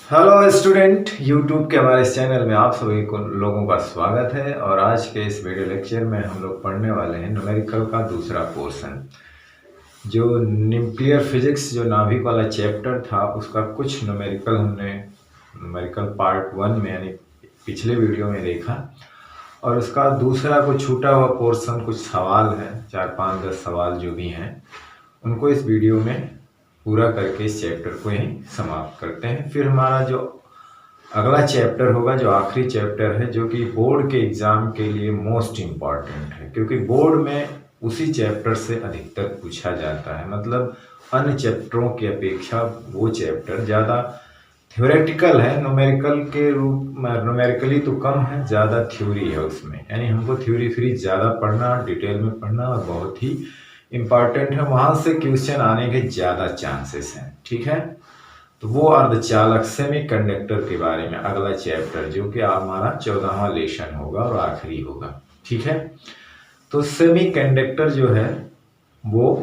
Hello student, YouTube के हमारे इस चैनल में आप सभी को लोगों का स्वागत है। और आज के इस वीडियो लेक्चर में हम लोग पढ़ने वाले हैं न्यूमेरिकल का दूसरा पोर्शन। जो न्यूक्लियर फिजिक्स जो नाभिक वाला चैप्टर था उसका कुछ न्यूमेरिकल हमने न्यूमेरिकल पार्ट 1 में यानी पिछले वीडियो में देखा, और उसका दूसरा कुछ छूटा हुआ पोर्शन, कुछ सवाल है, 4-5-10 सवाल जो भी हैं उनको इस वीडियो में पूरा करके इस चैप्टर को यहीं समाप्त करते हैं। फिर हमारा जो अगला चैप्टर होगा, जो आखिरी चैप्टर है, जो कि बोर्ड के एग्ज़ाम के लिए मोस्ट इम्पॉर्टेंट है, क्योंकि बोर्ड में उसी चैप्टर से अधिकतर पूछा जाता है। मतलब अन्य चैप्टरों की अपेक्षा वो चैप्टर ज़्यादा थ्योरेटिकल है, न्यूमेरिकल के रूप में न्यूमेरिकली तो कम है, ज़्यादा थ्योरी है उसमें। यानी हमको थ्योरी फ्री ज़्यादा पढ़ना, डिटेल में पढ़ना, और बहुत ही इम्पॉर्टेंट है, वहाँ से क्वेश्चन आने के ज़्यादा चांसेस हैं। ठीक है, तो वो अर्धचालक सेमी कंडक्टर के बारे में अगला चैप्टर, जो कि हमारा 14वां लेसन होगा और आखिरी होगा। ठीक है, तो सेमी कंडक्टर जो है वो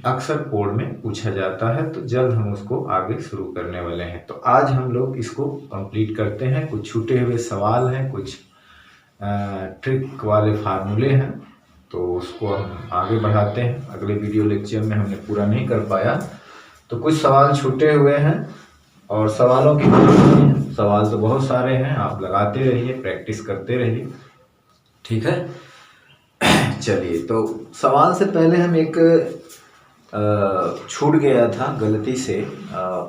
अक्सर बोर्ड में पूछा जाता है, तो जल्द हम उसको आगे शुरू करने वाले हैं। तो आज हम लोग इसको कंप्लीट करते हैं। कुछ छूटे हुए सवाल हैं, कुछ ट्रिक वाले फार्मूले हैं, तो उसको हम आगे बढ़ाते हैं। अगले वीडियो लेक्चर में हमने पूरा नहीं कर पाया, तो कुछ सवाल छूटे हुए हैं, और सवालों की सवाल तो बहुत सारे हैं, आप लगाते रहिए, प्रैक्टिस करते रहिए। ठीक है, चलिए, तो सवाल से पहले हम एक छूट गया था गलती से,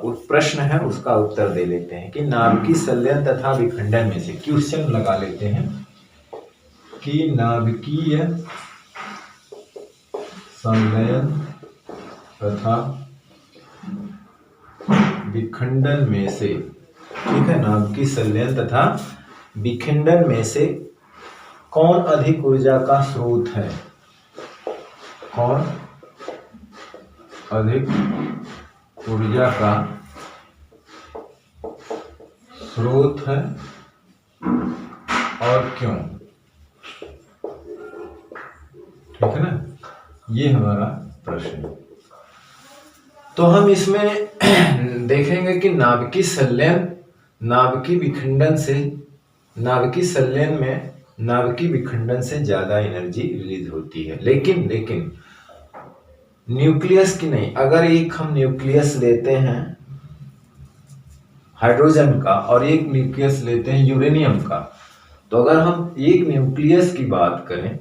उस प्रश्न है उसका उत्तर दे लेते हैं कि नाभिकीय संलयन तथा विखंडन में से, क्वेश्चन लगा लेते हैं कि नाभिकीय संलयन तथा विखंडन में से, ठीक है, नाभिकीय संलयन तथा विखंडन में से कौन अधिक ऊर्जा का स्रोत है? कौन अधिक ऊर्जा का स्रोत है और क्यों? ठीक है ना, ये हमारा प्रश्न। तो हम इसमें देखेंगे कि नाभिकीय संलयन नाभिकीय विखंडन से, नाभिकीय संलयन में नाभिकीय विखंडन से ज्यादा एनर्जी रिलीज होती है, लेकिन न्यूक्लियस की नहीं। अगर एक हम न्यूक्लियस लेते हैं हाइड्रोजन का और एक न्यूक्लियस लेते हैं यूरेनियम का, तो अगर हम एक न्यूक्लियस की बात करें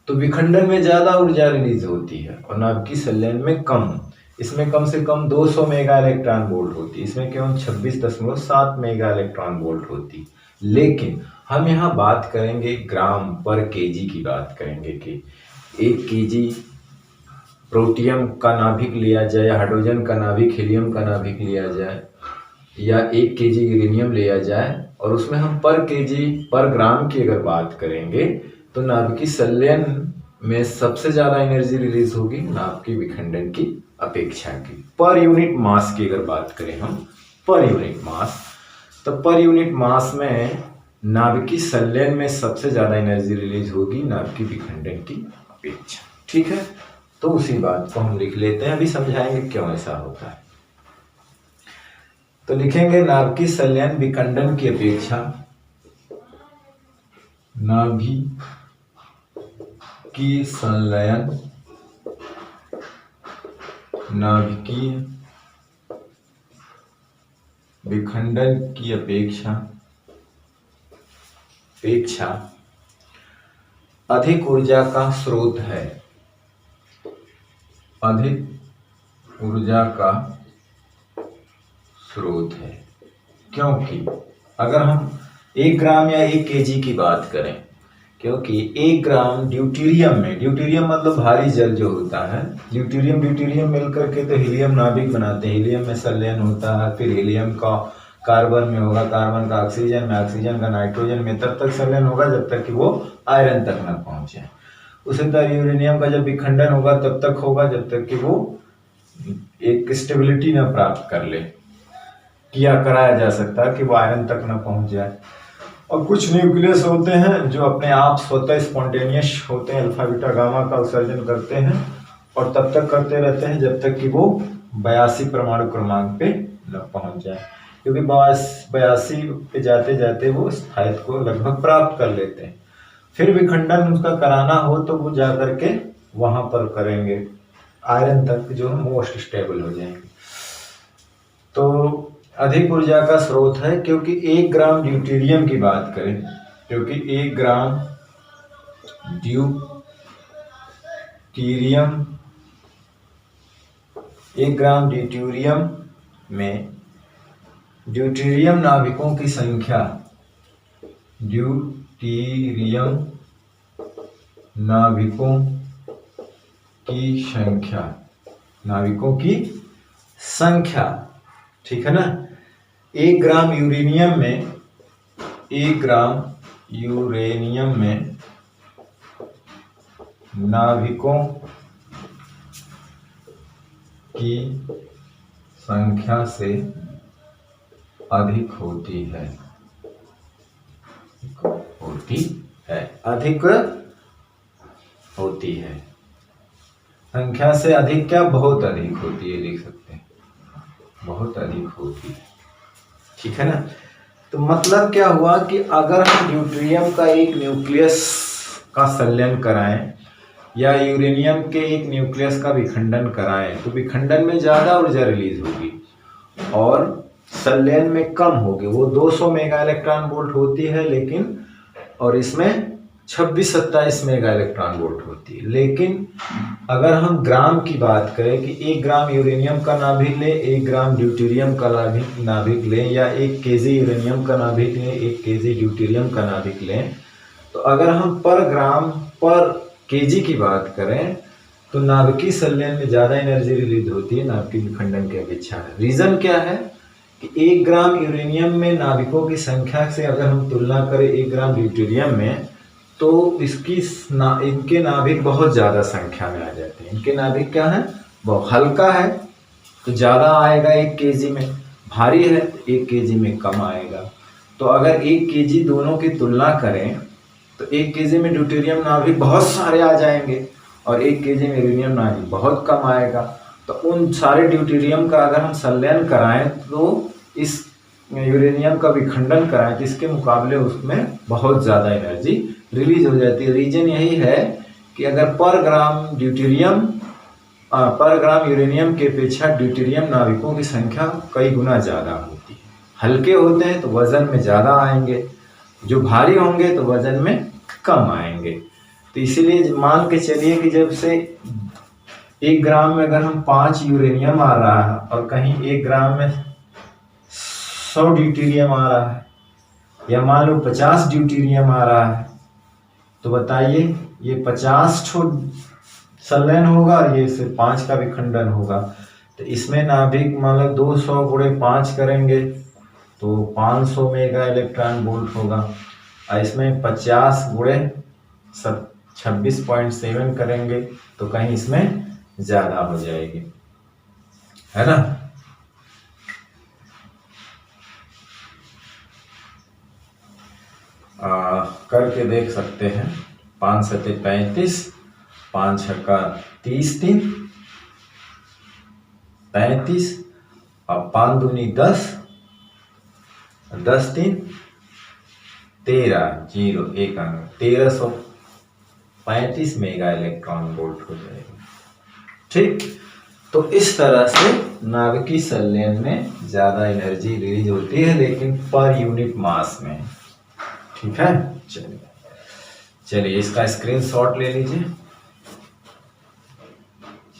तो विखंडन में ज्यादा ऊर्जा रिलीज होती है और नाभिकीय संलयन में कम। इसमें कम से कम 200 मेगा इलेक्ट्रॉन वोल्ट होती, इसमें केवल 26.7 मेगा इलेक्ट्रॉन वोल्ट होती। लेकिन हम यहाँ बात करेंगे ग्राम पर केजी की बात करेंगे कि 1 केजी प्रोटियम का नाभिक लिया जाए, या हाइड्रोजन का नाभिक, हीलियम का नाभिक लिया जाए, या 1 केजी यूरेनियम लिया जाए, और उसमें हम पर केजी पर ग्राम की अगर बात करेंगे तो नाभिकीय संलयन में सबसे ज्यादा एनर्जी रिलीज होगी नाभिकीय विखंडन की अपेक्षा की। पर यूनिट मास की अगर बात करें हम, पर यूनिट मास, तो पर यूनिट मास में नाभिकीय संलयन में सबसे ज्यादा एनर्जी रिलीज होगी नाभिकीय विखंडन की अपेक्षा। ठीक है, तो उसी बात को हम लिख लेते हैं, अभी समझाएंगे क्यों ऐसा होता है। तो लिखेंगे नाभिकीय संलयन विखंडन की अपेक्षा, नाभिकीय संलयन नाभिकीय विखंडन की अपेक्षा अधिक ऊर्जा का स्रोत है, अधिक ऊर्जा का स्रोत है। क्योंकि अगर हम 1 ग्राम या 1 केजी की बात करें, क्योंकि 1 ग्राम ड्यूटेरियम में, ड्यूटेरियम मतलब भारी जल जो होता है, ड्यूटेरियम मिलकर के तो हीलियम नाभिक बनाते हैं, हीलियम में संलयन होता है, फिर हीलियम का कार्बन में होगा, कार्बन का ऑक्सीजन में, ऑक्सीजन का नाइट्रोजन में, तब तक संलयन होगा जब तक कि वो आयरन तक न पहुंचे। उसी तरह यूरेनियम का जब विखंडन होगा तब तक होगा जब तक कि वो एक स्टेबिलिटी न प्राप्त कर ले, कराया जा सकता है कि वो आयरन तक न पहुंच जाए। और कुछ न्यूक्लियस होते हैं जो अपने आप स्वतः स्पॉन्टेनियस होते हैं, अल्फा बीटा गामा का उत्सर्जन करते हैं, और तब तक करते रहते हैं जब तक कि वो 82 परमाणु क्रमांक पे न पहुंच जाए। क्योंकि 82 पे जाते जाते वो स्थायित्व को लगभग प्राप्त कर लेते हैं। फिर विखंडन उसका कराना हो तो वो जा करके वहां पर करेंगे आयरन तक, जो मोस्ट स्टेबल हो जाएंगे। तो अधिक ऊर्जा का स्रोत है, क्योंकि 1 ग्राम ड्यूटेरियम की बात करें, क्योंकि 1 ग्राम ड्यूटेरियम 1 ग्राम ड्यूटेरियम में ड्यूटेरियम नाभिकों की संख्या, ड्यूटेरियम नाभिकों की संख्या, ठीक है ना। 1 ग्राम यूरेनियम में 1 ग्राम यूरेनियम में नाभिकों की संख्या से अधिक होती है, अधिक होती है। संख्या से अधिक क्या, बहुत अधिक होती है, लिख सकते हैं, बहुत अधिक होती है, ठीक है ना। तो मतलब क्या हुआ कि अगर हम ड्यूटेरियम का एक न्यूक्लियस का संलयन कराएं या यूरेनियम के एक न्यूक्लियस का विखंडन कराएं, तो विखंडन में ज़्यादा ऊर्जा रिलीज होगी और संलयन में कम होगी। वो 200 मेगा इलेक्ट्रॉन वोल्ट होती है, लेकिन और इसमें 26-27 मेगा इलेक्ट्रॉन वोल्ट होती है। लेकिन अगर हम ग्राम की बात करें कि 1 ग्राम यूरेनियम का नाभिक लें, 1 ग्राम ड्यूटेरियम का नाभिक लें, या 1 केजी यूरेनियम का नाभिक लें, 1 केजी ड्यूटेरियम का नाभिक लें, तो अगर हम पर ग्राम पर केजी की बात करें तो नाभिकीय संलयन में ज़्यादा एनर्जी रिलीज होती है नाभिकीय विखंडन की अपेक्षा। रीज़न क्या है कि 1 ग्राम यूरेनियम में नाभिकों की संख्या से अगर हम तुलना करें 1 ग्राम ड्यूटेरियम में, तो इनके नाभिक बहुत ज़्यादा संख्या में आ जाते हैं। इनके नाभिक क्या है, बहुत हल्का है तो ज़्यादा आएगा 1 केजी में, भारी है तो 1 केजी में कम आएगा। तो अगर 1 केजी दोनों की तुलना करें तो 1 केजी में ड्यूटेरियम नाभिक बहुत सारे आ जाएंगे और 1 केजी में यूरेनियम नाभिक बहुत कम आएगा। तो उन सारे ड्यूटेरियम का अगर हम संलयन कराएं तो इस यूरेनियम का विखंडन कराएं तो इसके मुकाबले उसमें बहुत ज़्यादा एनर्जी रिलीज हो जाती है। रीजन यही है कि अगर पर ग्राम यूरेनियम के अपेक्षा ड्यूटेरियम नाभिकों की संख्या कई गुना ज़्यादा होती है। हल्के होते हैं तो वजन में ज़्यादा आएंगे, जो भारी होंगे तो वजन में कम आएंगे। तो इसीलिए मान के चलिए कि जब से 1 ग्राम में अगर हम 5 यूरेनियम आ रहा है और कहीं 1 ग्राम में 100 ड्यूटेरियम आ रहा है, या मान लो 50 ड्यूटेरियम आ रहा है, तो बताइए ये 50 संलयन होगा और ये सिर्फ 5 का विखंडन होगा। तो इसमें नाभिक मान लो 200 गुणे 5 करेंगे तो 500 मेगा इलेक्ट्रॉन वोल्ट होगा, और इसमें 50 गुणे 26.7 करेंगे तो कहीं इसमें ज़्यादा हो जाएगी, है ना। करके देख सकते हैं। 5 सते 35, 5 छक्का 30, 3 35 और 5 दूनी 10, 10 3 13, 0 1 अंक 1335 मेगा इलेक्ट्रॉन वोल्ट हो जाएगा। ठीक, तो इस तरह से नाभिकीय संलयन में ज्यादा एनर्जी रिलीज होती है, लेकिन पर यूनिट मास में। ठीक है, चलिए इसका स्क्रीनशॉट ले लीजिए।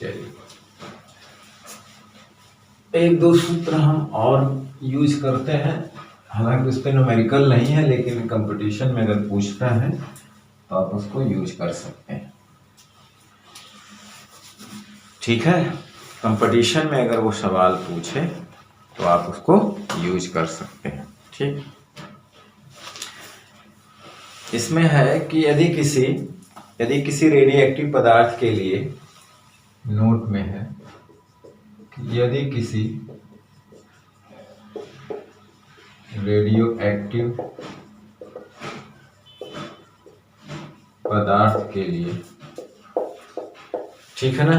चलिए 1-2 सूत्र हम और यूज करते हैं, हालांकि उस पर न्यूमेरिकल नहीं है, लेकिन कंपटीशन में अगर पूछता है तो आप उसको यूज कर सकते हैं। ठीक है, कंपटीशन में अगर वो सवाल पूछे तो आप उसको यूज कर सकते हैं। ठीक, इसमें है कि यदि किसी रेडियोएक्टिव पदार्थ के लिए, नोट में है कि यदि किसी रेडियोएक्टिव पदार्थ के लिए, ठीक है ना,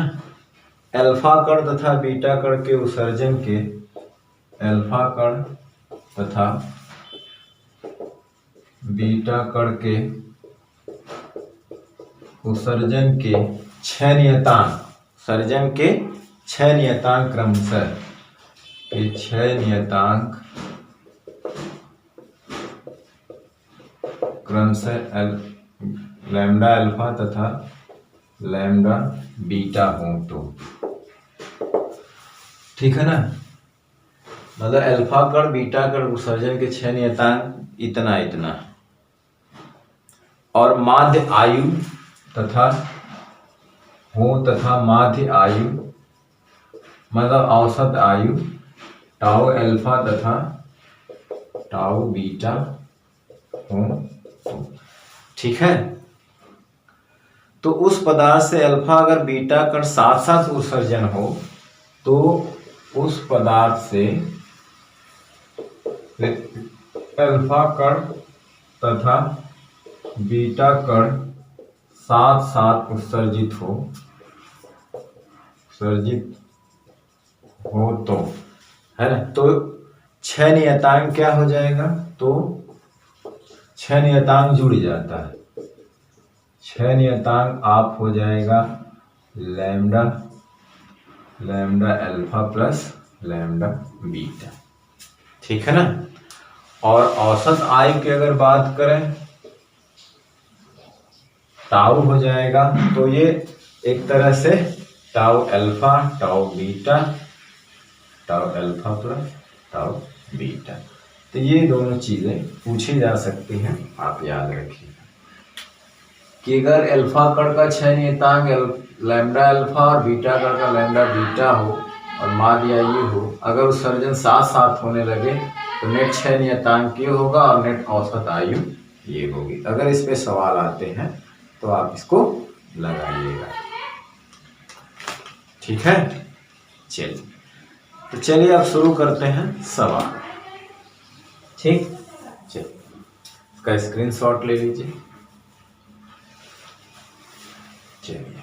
अल्फा कण तथा बीटा कण के उत्सर्जन के, अल्फा कण तथा बीटा कण के उत्सर्जन के 6 नियतांक, सर्जन के 6 नियतांक क्रमशः के 6 नियतांक क्रमशः लैम्डा अल्फा तथा लैम्डा बीटा हो तो ठीक है ना। मतलब अल्फा कण बीटा कण उत्सर्जन के 6 नियतांक इतना इतना, और माध्य आयु तथा माध्य आयु मतलब औसत आयु टाउ अल्फा तथा टाउ बीटा हो ठीक है। तो उस पदार्थ से अल्फा अगर बीटा कण साथ साथ उत्सर्जन हो तो उस पदार्थ से अल्फा कण तथा बीटा कण साथ साथ उत्सर्जित हो तो है ना। तो 6 नियतांक क्या हो जाएगा, तो 6 नियतांक जुड़ जाता है। 6 नियतांक आप हो जाएगा lambda alpha plus lambda beta ठीक है ना। और औसत आयु की अगर बात करें टाउ हो जाएगा, तो ये एक तरह से tau alpha tau beta, tau alpha plus tau beta. तो ये दोनों चीजें पूछी जा सकती हैं, आप याद रखिएगा कि अगर अल्फा कण का 6 नियतांक लैम्डा अल्फा और बीटा कण का लैम्डा बीटा हो और माध्य आयु हो, अगर उत्सर्जन साथ साथ होने लगे तो नेट 6 नियतांक ये होगा और नेट औसत आयु ये होगी। अगर इस पे सवाल आते हैं तो आप इसको लगाइएगा ठीक है। चलिए तो चलिए अब शुरू करते हैं सवाल ठीक। चलिए इसका स्क्रीनशॉट ले लीजिए। चलिए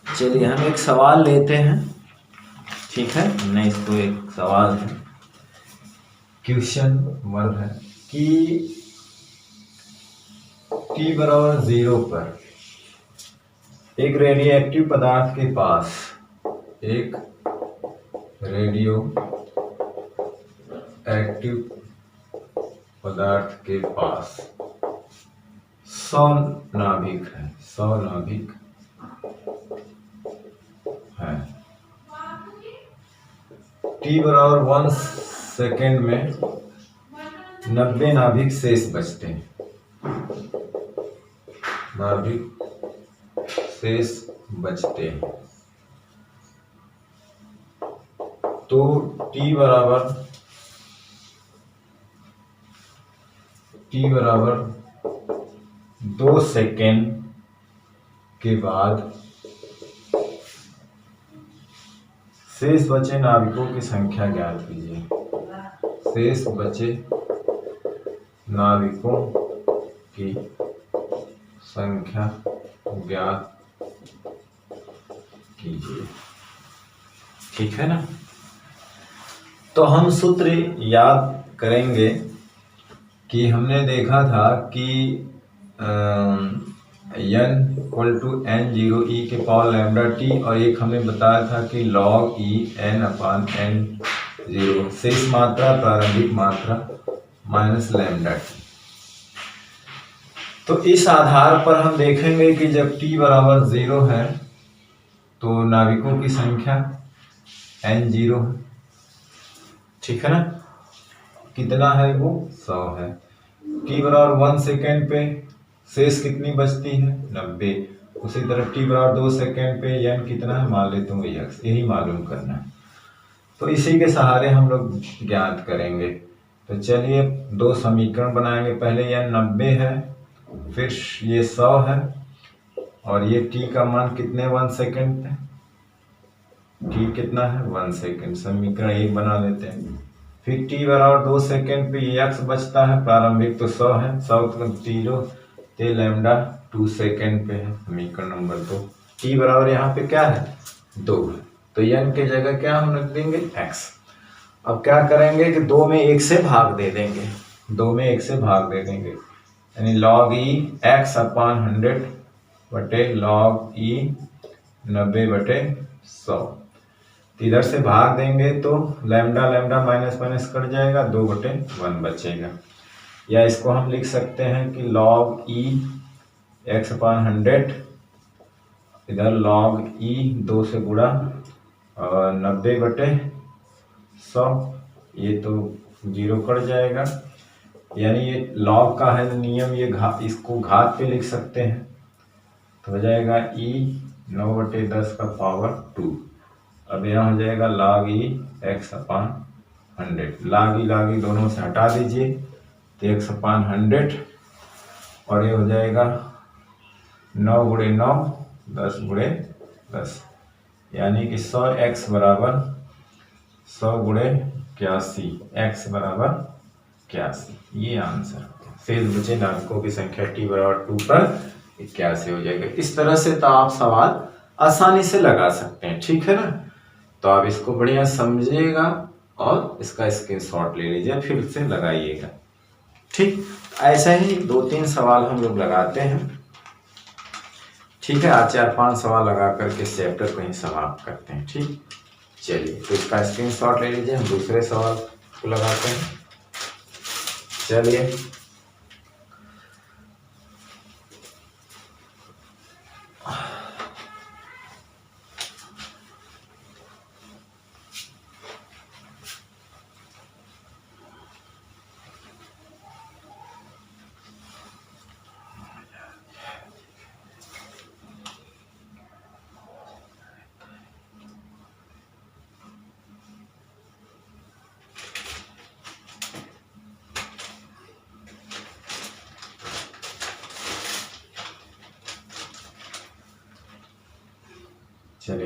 चलिए हम एक सवाल लेते हैं ठीक है। हमने इसको एक सवाल है, क्वेश्चन वर्ग है कि t बराबर 0 पर एक रेडियो एक्टिव पदार्थ के पास, एक रेडियो एक्टिव पदार्थ के पास 100 नाभिक है, 100 नाभिक है। t बराबर 1 सेकेंड में 90 नाभिक शेष बचते हैं, नाभिक शेष बचते हैं। तो t बराबर 2 सेकेंड के बाद शेष बचे नाभिकों की संख्या ज्ञात कीजिए। शेष बचे नाभिकों की संख्या ज्ञात कीजिए ठीक है ना। तो हम सूत्र याद करेंगे कि हमने देखा था कि n = n0 e के पावर लैम्डा t, और एक हमने बताया था कि log e n/n0 शेष मात्रा प्रारंभिक मात्रा माइनस लैम्डा t। तो इस आधार पर हम देखेंगे कि जब t बराबर 0 है तो नाभिकों की संख्या n0 है ठीक है ना। कितना है वो 100 है। t बराबर 1 सेकेंड पे शेष कितनी बचती है 90। उसी तरह t बराबर 2 सेकेंड पे n कितना है मान लेते हैं x, यही मालूम करना है। तो इसी के सहारे हम लोग ज्ञात करेंगे। तो चलिए 2 समीकरण बनाएंगे। पहले n 90 है, फिर ये 100 है, और ये t का मान कितने 1 सेकेंड पे टी कितना है 1 सेकेंड, समीकरण 1 बना लेते हैं। फिर टी बराबर 2 सेकेंड पे एक्स बचता है, प्रारंभिक तो 100 है, 100 0 ते लैम्डा 2 सेकेंड पे है, समीकरण नंबर 2। टी बराबर यहाँ पे क्या है 2 है, तो एन की जगह क्या हम रख देंगे एक्स। अब क्या करेंगे कि 2 में 1 से भाग दे देंगे, 2 में 1 से भाग दे देंगे, यानी log ई एक्स अपान 100 बटे log ई 90/100। इधर से भाग देंगे तो lambda lambda minus minus cut जाएगा, 2/1 बचेगा। या इसको हम लिख सकते हैं कि log ई एक्स अपान 100, इधर log ई 2 से गुणा और 90/100, ये तो 0 कट जाएगा, यानी ये log का है नियम, ये इसको घात पे लिख सकते हैं, तो हो जाएगा ई 9/10 का पावर 2। अब यहाँ हो जाएगा log ई एक्स अपान 100, log ई दोनों से हटा दीजिए तो एक्स अपान 100, और ये हो जाएगा 9 गुणे 9 10 गुणे 10, यानी कि 100 एक्स बराबर 100 गुणे 81, एक्स बराबर 81, ये आंसर। शेष बचे नाभिकों की संख्या टी बराबर 2 पर 81 हो जाएगा। इस तरह से तो आप सवाल आसानी से लगा सकते हैं, ठीक है ना। तो आप इसको बढ़िया समझिएगा और इसका स्क्रीनशॉट ले लीजिए, फिर से लगाइएगा, ठीक। ऐसा ही 2-3 सवाल हम लोग लगाते हैं, ठीक है। आज 4-5 सवाल लगा करके इस चैप्टर को ही समाप्त करते हैं, ठीक। चलिए, तो इसका स्क्रीनशॉट ले लीजिए, हम दूसरे सवाल को लगाते हैं। चलिए,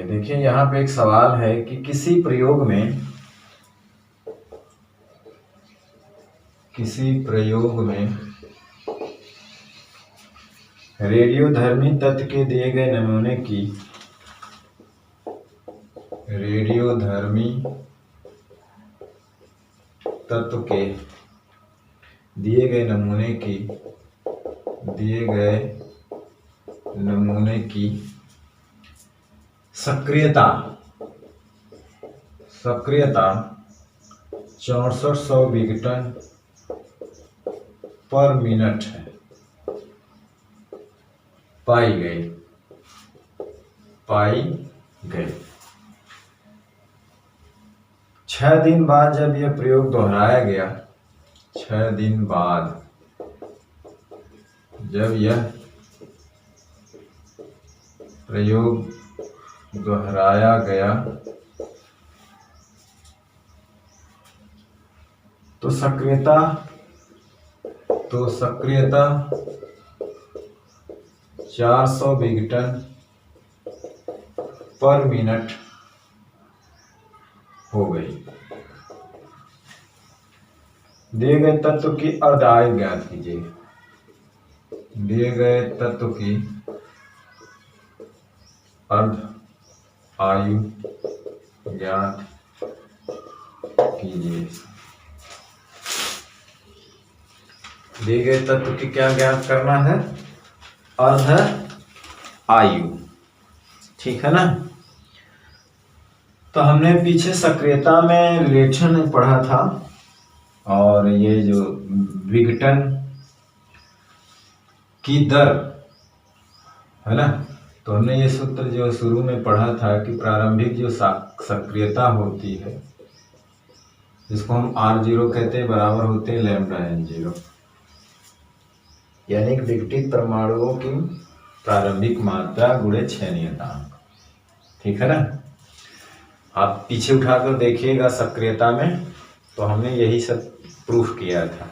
देखिए यहाँ पे एक सवाल है कि किसी प्रयोग में रेडियोधर्मी तत्व के दिए गए नमूने की रेडियोधर्मी तत्व के दिए गए नमूने की सक्रियता 6400 विघटन पर मिनट है, पाई गई। 6 दिन बाद जब यह प्रयोग दोहराया गया, 6 दिन बाद जब यह प्रयोग दोहराया गया तो सक्रियता 400 विघटन पर मिनट हो गई। दिए गए तत्व की अर्ध आयु ज्ञात कीजिए। दिए गए तत्व की अर्ध आयु ज्ञात कीजिए। दिए गए तत्व की क्या ज्ञात करना है? अर्ध आयु, ठीक है ना। तो हमने पीछे सक्रियता में रिलेशन पढ़ा था, और ये जो विघटन की दर है ना, तो हमने ये सूत्र जो शुरू में पढ़ा था कि प्रारंभिक जो सक्रियता होती है, जिसको हम R0 कहते हैं, बराबर होते हैं लैम्डा n0, यानी विघटित परमाणुओं की प्रारंभिक मात्रा गुणे क्षय नियतांक, ठीक है ना। आप पीछे उठाकर देखिएगा सक्रियता में, तो हमने यही सब प्रूफ किया था।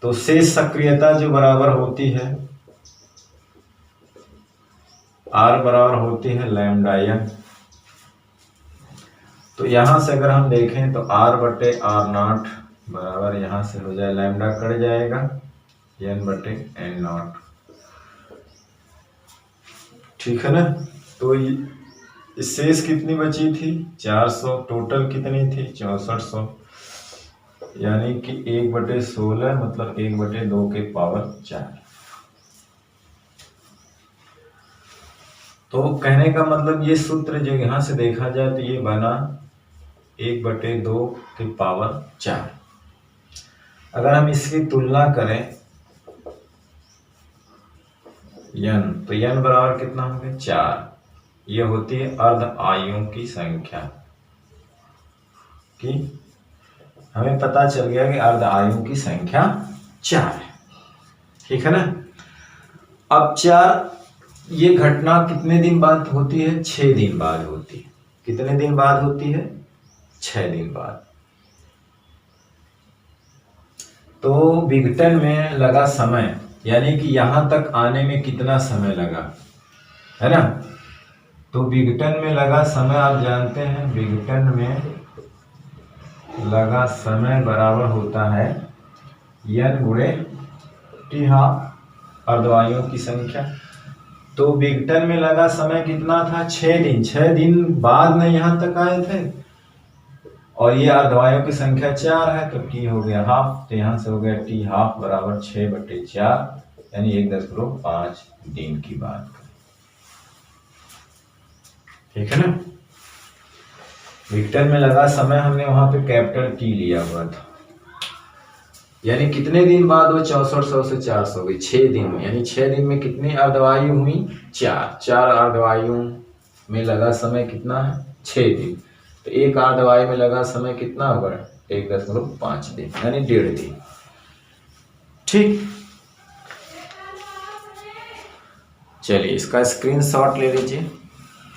तो शेष सक्रियता जो बराबर होती है, R बराबर होती है लैम्डा n, तो यहाँ से अगर हम देखें तो R/R0 बराबर यहाँ से हो जाए लैम्डा कट जाएगा N/N0। ठीक है ना। तो शेष कितनी बची थी 400, टोटल कितनी थी 6400, यानी कि 1/16 मतलब 1/2 के पावर 4। तो कहने का मतलब ये सूत्र जो यहां से देखा जाए तो ये बना 1/2 के पावर 4। अगर हम इसकी तुलना करें n, तो n बराबर कितना हो गया 4। ये होती है अर्ध आयुओं की संख्या की, हमें पता चल गया कि अर्ध आयुओं की संख्या 4 है। ठीक है ना। अब 4, ये घटना कितने दिन बाद होती है 6 दिन बाद होती है। कितने दिन बाद होती है 6 दिन बाद। तो विघटन में लगा समय, यानी कि यहां तक आने में कितना समय लगा, है ना। तो विघटन में लगा समय आप जानते हैं, विघटन में लगा समय बराबर होता है N/T½ अर्धवायुओं की संख्या। तो विघटन में लगा समय कितना था 6 दिन। 6 दिन बाद में यहां तक आए थे और ये अर्धवायुओं की संख्या 4 है, तो T हो गया हाफ, तो यहां से हो गया T½ बराबर 6/4 यानी 1.5 दिन की बात। ठीक है ना। विघटन में लगा समय हमने वहां पे कैपिटल T लिया हुआ था, यानी कितने दिन बाद वो 6400 से 400 गई 6 दिन में, यानी 6 दिन में कितनी अर्धवायु हुई 4 अर्धवायु में लगा समय कितना है 6 दिन। तो एक अर्धवायु में लगा समय कितना होगा 1.5 दिन यानी 1.5 दिन। ठीक, चलिए इसका स्क्रीनशॉट ले लीजिए,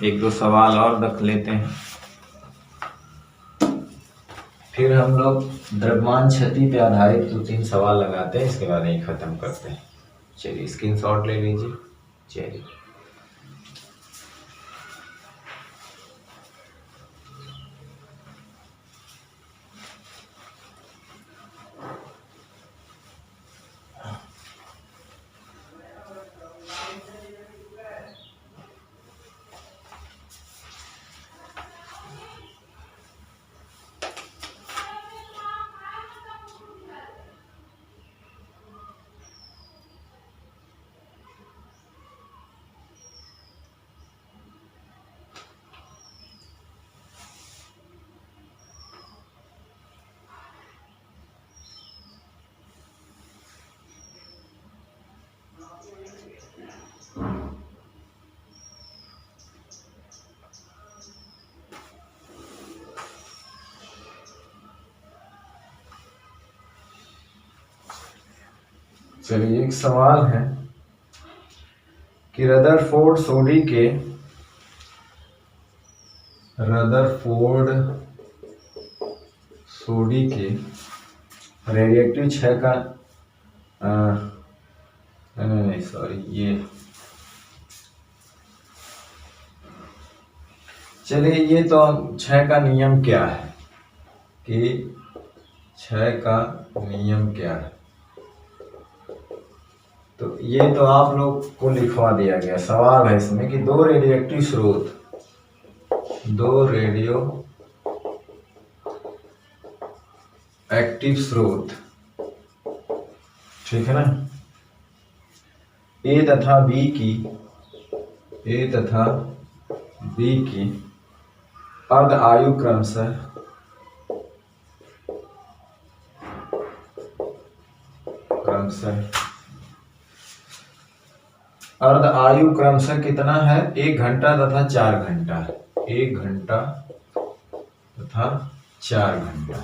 1-2 सवाल और रख लेते हैं, फिर हम लोग द्रव्यमान क्षति पे आधारित 2-3 सवाल लगाते हैं, इसके बाद यही खत्म करते हैं। चलिए स्क्रीनशॉट ले लीजिए। चलिए चलिए एक सवाल है कि रदरफोर्ड सोडी के रेडिएटिव क्षय का नहीं सॉरी ये चलिए ये तो क्षय का नियम क्या है, कि क्षय का नियम क्या है, तो ये तो आप लोग को लिखवा दिया गया। सवाल है इसमें कि दो रेडियो एक्टिव स्रोत, ठीक है ना, ए तथा बी की अर्ध आयु क्रमशः अर्ध आयु क्रमशः कितना है 1 घंटा तथा 4 घंटा, 1 घंटा तथा 4 घंटा,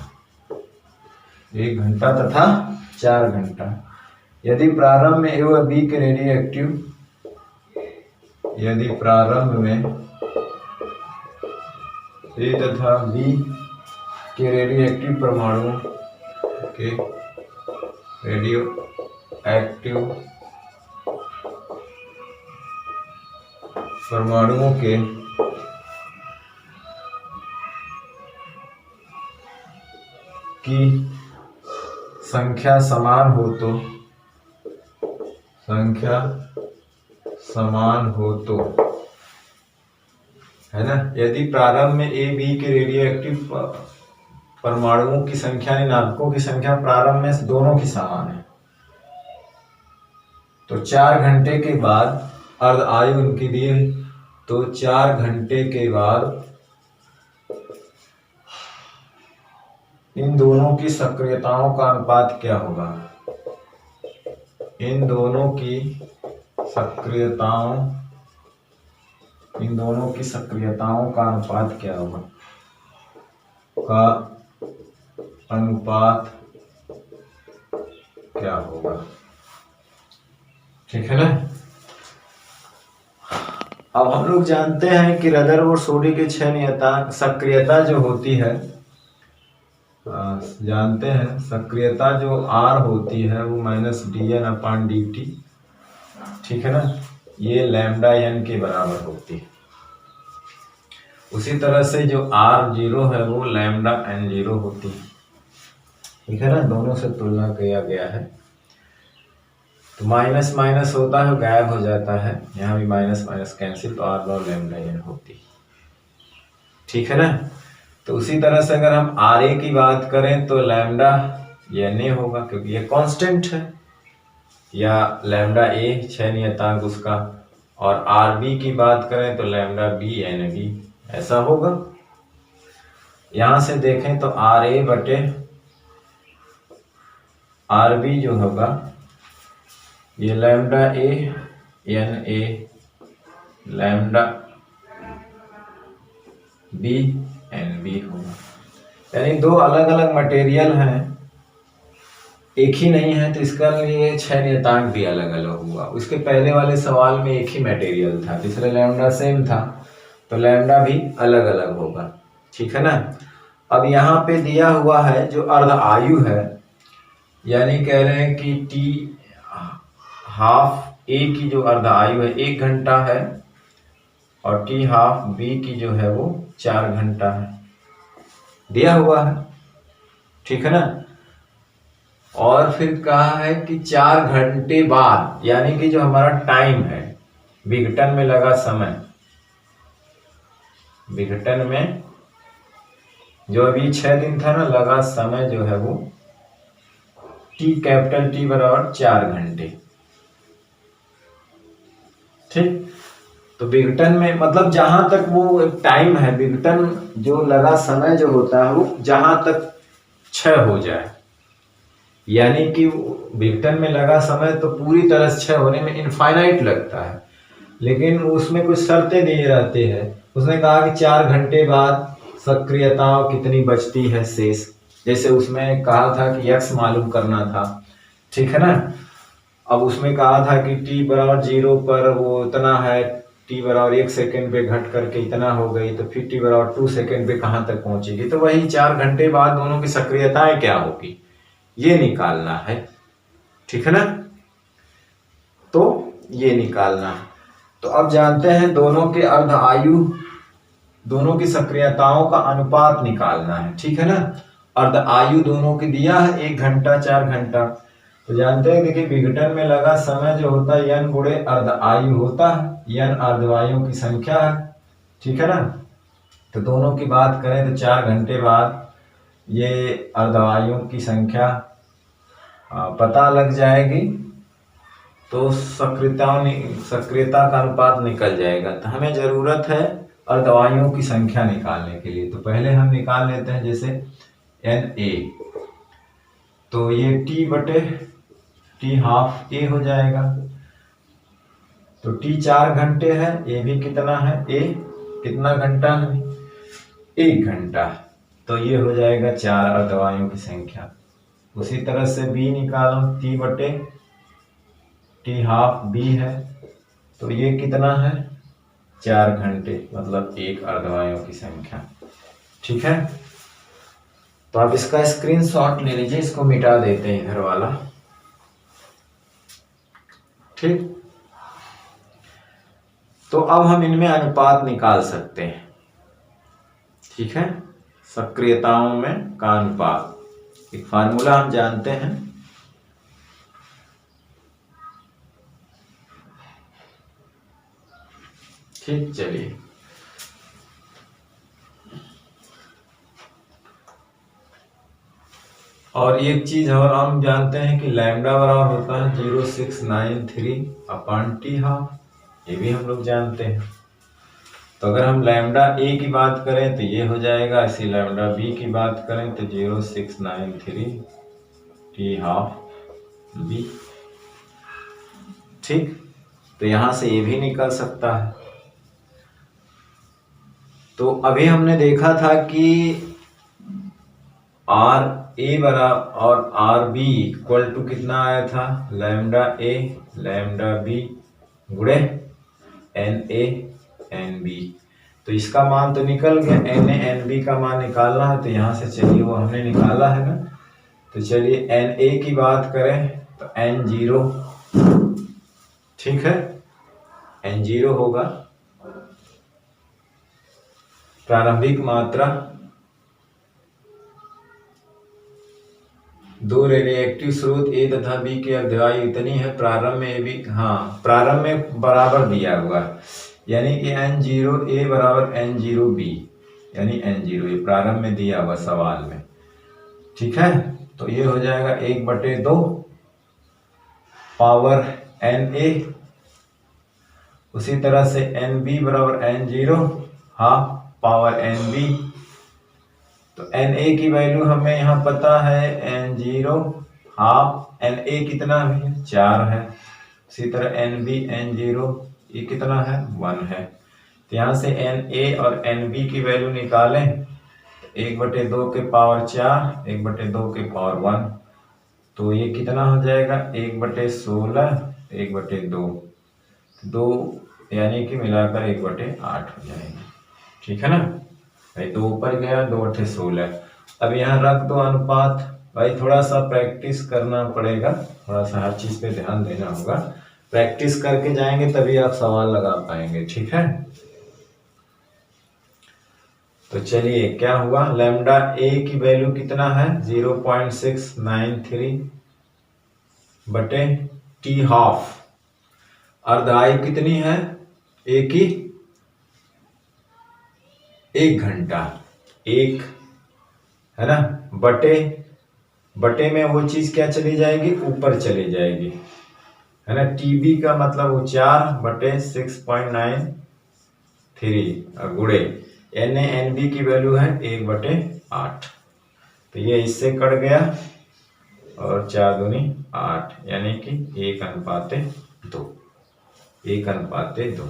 1 घंटा तथा 4 घंटा। यदि प्रारंभ में ए व बी के ए तथा बी के रेडियोएक्टिव परमाणुओं के की संख्या समान हो तो है ना, यदि प्रारंभ में ए बी के रेडियो एक्टिव परमाणुओं की संख्या यानी नाभिकों की संख्या प्रारंभ में दोनों की समान है, तो 4 घंटे के बाद अर्ध आयु उनकी दी है, तो 4 घंटे के बाद इन दोनों की सक्रियताओं का अनुपात क्या होगा? इन दोनों की सक्रियताओं का अनुपात क्या होगा? ठीक है ना। अब हम लोग जानते हैं कि रदरफोर्ड सोडी के 6 नियतांक सक्रियता जो होती है, जानते हैं सक्रियता जो R होती है वो -dN/dt, ठीक है ना, ये लैम्डा n के बराबर होती है। उसी तरह से जो R0 है वो लैम्डा n0 होती है, ठीक है ना, दोनों से तुलना किया गया है। तो माइनस माइनस होता है गायब हो जाता है, यहाँ भी माइनस माइनस कैंसिल, तो R0 लैम्डा n होती है, ठीक है ना। तो उसी तरह से अगर हम RA की बात करें तो लैम्डा Na होगा क्योंकि ये कांस्टेंट है, या लैम्डा A 6 नियतांक उसका, और RB की बात करें तो लैम्डा B NB ऐसा होगा। यहां से देखें तो RA बटे RB जो होगा ये lambda A Na lambda B NB होगा, यानी दो अलग अलग मटेरियल हैं, एक ही नहीं है, तो इसका लिए 6 नियतांक भी अलग अलग हुआ। उसके पहले वाले सवाल में एक ही मटेरियल था, तीसरा लैम्डा सेम था, तो लैम्डा भी अलग अलग होगा, ठीक है ना। अब यहाँ पे दिया हुआ है जो अर्ध आयु है, यानी कह रहे हैं कि T½ A की जो अर्ध आयु है 1 घंटा है, और T½ B की जो है वो 4 घंटा है, दिया हुआ है, ठीक है ना। और फिर कहा है कि 4 घंटे बाद, यानी कि जो हमारा टाइम है विघटन में लगा समय, विघटन में जो अभी 6 दिन था ना, लगा समय जो है वो कैपिटल T बराबर 4 घंटे, ठीक। तो विघटन में मतलब जहां तक वो एक टाइम है, विघटन जो लगा समय जो होता है वो जहां तक क्षय हो जाए, यानी कि विघटन में लगा समय तो पूरी तरह से क्षय होने में इनफाइनाइट लगता है, लेकिन उसमें कुछ शर्तें दिए रहते हैं। उसने कहा कि 4 घंटे बाद सक्रियताओं कितनी बचती है शेष, जैसे उसमें कहा था कि x मालूम करना था, ठीक है ना। अब उसमें कहा था कि t बराबर 0 पर वो उतना है, t बराबर 1 सेकेंड पे घट करके इतना हो गई, तो फिर t बराबर 2 सेकेंड पे कहाँ तक पहुंचेगी, तो वही 4 घंटे बाद दोनों की सक्रियताएं क्या होगी ये निकालना है, ठीक है ना। तो ये निकालना है। तो अब जानते हैं दोनों के अर्ध आयु, दोनों की सक्रियताओं का अनुपात निकालना है, ठीक है ना। अर्ध आयु दोनों की दिया है 1 घंटा 4 घंटा, तो जानते हैं देखिए विघटन में लगा समय जो होता है n गुणे अर्ध आयु होता है, n अर्धवायुओं की संख्या है, ठीक है ना। तो दोनों की बात करें तो 4 घंटे बाद ये अर्धवायुओं की संख्या पता लग जाएगी, तो सक्रियता का अनुपात निकल जाएगा। तो हमें जरूरत है अर्धवायुओं की संख्या निकालने के लिए, तो पहले हम निकाल लेते हैं जैसे Na, तो ये T बटे T½ A हो जाएगा, तो T 4 घंटे है, A भी कितना है, A कितना घंटा है, 1 घंटा, तो ये हो जाएगा 4 अर्धवायुओं की संख्या। उसी तरह से B निकालो, T बटे T½ B है, तो ये कितना है 4 घंटे, मतलब 1 अर्धवायुओं की संख्या, ठीक है। तो आप इसका स्क्रीनशॉट ले लीजिए, इसको मिटा देते हैं इधर वाला, ठीक। तो अब हम इनमें अनुपात निकाल सकते हैं, ठीक है, सक्रियताओं में का अनुपात। एक फार्मूला हम जानते हैं, ठीक। चलिए, और एक चीज और हम जानते हैं कि लैम्डा बराबर होता है 0693/T12। ये भी हम लोग जानते हैं। तो अगर हम लैम्डा ए की बात करें तो ये हो जाएगा, इसी लैम्डा बी की बात करें तो 0693T12B, ठीक। तो यहां से ये भी निकल सकता है। तो अभी हमने देखा था कि आर ए बराबर और आर बी इक्वल टू कितना आया था, लैम्डा ए लैम्डा बी गुणे एन ए एन बी। तो इसका मान तो निकल गया, एन ए एन बी का मान निकालना है। तो यहाँ से चलिए वो हमने निकाला है ना। तो चलिए एन ए की बात करें तो एन जीरो, ठीक है, एन जीरो होगा प्रारंभिक मात्रा। दो रेडियोएक्टिव स्रोत ए तथा बी की अर्धवायु इतनी है, प्रारंभ में भी, हाँ प्रारंभ में बराबर दिया हुआ है, यानी कि एन जीरो ए बराबर एन जीरो बी, यानी एन जीरो ए प्रारंभ में दिया हुआ सवाल में, ठीक है। तो ये हो जाएगा 1/2 पावर एन ए। उसी तरह से एन बी बराबर N zero half power N B. तो एन ए की वैल्यू हमें यहाँ पता है, N zero half N A कितना है 4 है। उसी तरह एन बी एन जीरो ये कितना है 1 है। तो यहाँ से एन ए और एन बी की वैल्यू निकालें, 1/2 के पावर 4 1/2 के पावर 1, तो ये कितना हो जाएगा 1/16 1/2, 2 यानी कि मिलाकर 1/8 हो जाएगा, ठीक है ना भाई। 2 ऊपर गया 2/16। अब यहाँ रख दो अनुपात। भाई थोड़ा सा प्रैक्टिस करना पड़ेगा, थोड़ा सा हर चीज पे ध्यान देना होगा। प्रैक्टिस करके जाएंगे तभी आप सवाल लगा पाएंगे, ठीक है। तो चलिए क्या हुआ, लैम्डा ए की वैल्यू कितना है 0.693/T12। अर्धायु कितनी है ए की, 1 घंटा, 1 है ना, बटे में वो चीज क्या चली जाएगी, ऊपर चली जाएगी, है ना। टीबी का मतलब वो 4/6.93 गुणे एन ए एन बी की वैल्यू है 1/8। तो ये इससे कट गया और 4 दूनी 8, यानी कि 1:2, 1:2,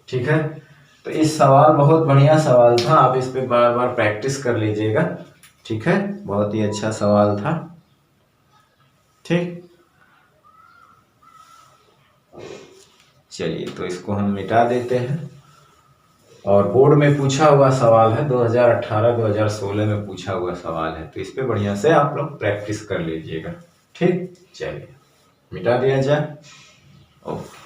ठीक है। तो इस सवाल बहुत बढ़िया सवाल था, आप इस पे बार बार प्रैक्टिस कर लीजिएगा, ठीक है। बहुत ही अच्छा सवाल था, ठीक। चलिए तो इसको हम मिटा देते हैं। और बोर्ड में पूछा हुआ सवाल है, 2018-2016 में पूछा हुआ सवाल है, तो इस पे बढ़िया से आप लोग प्रैक्टिस कर लीजिएगा, ठीक। चलिए मिटा दिया जाए, ओके।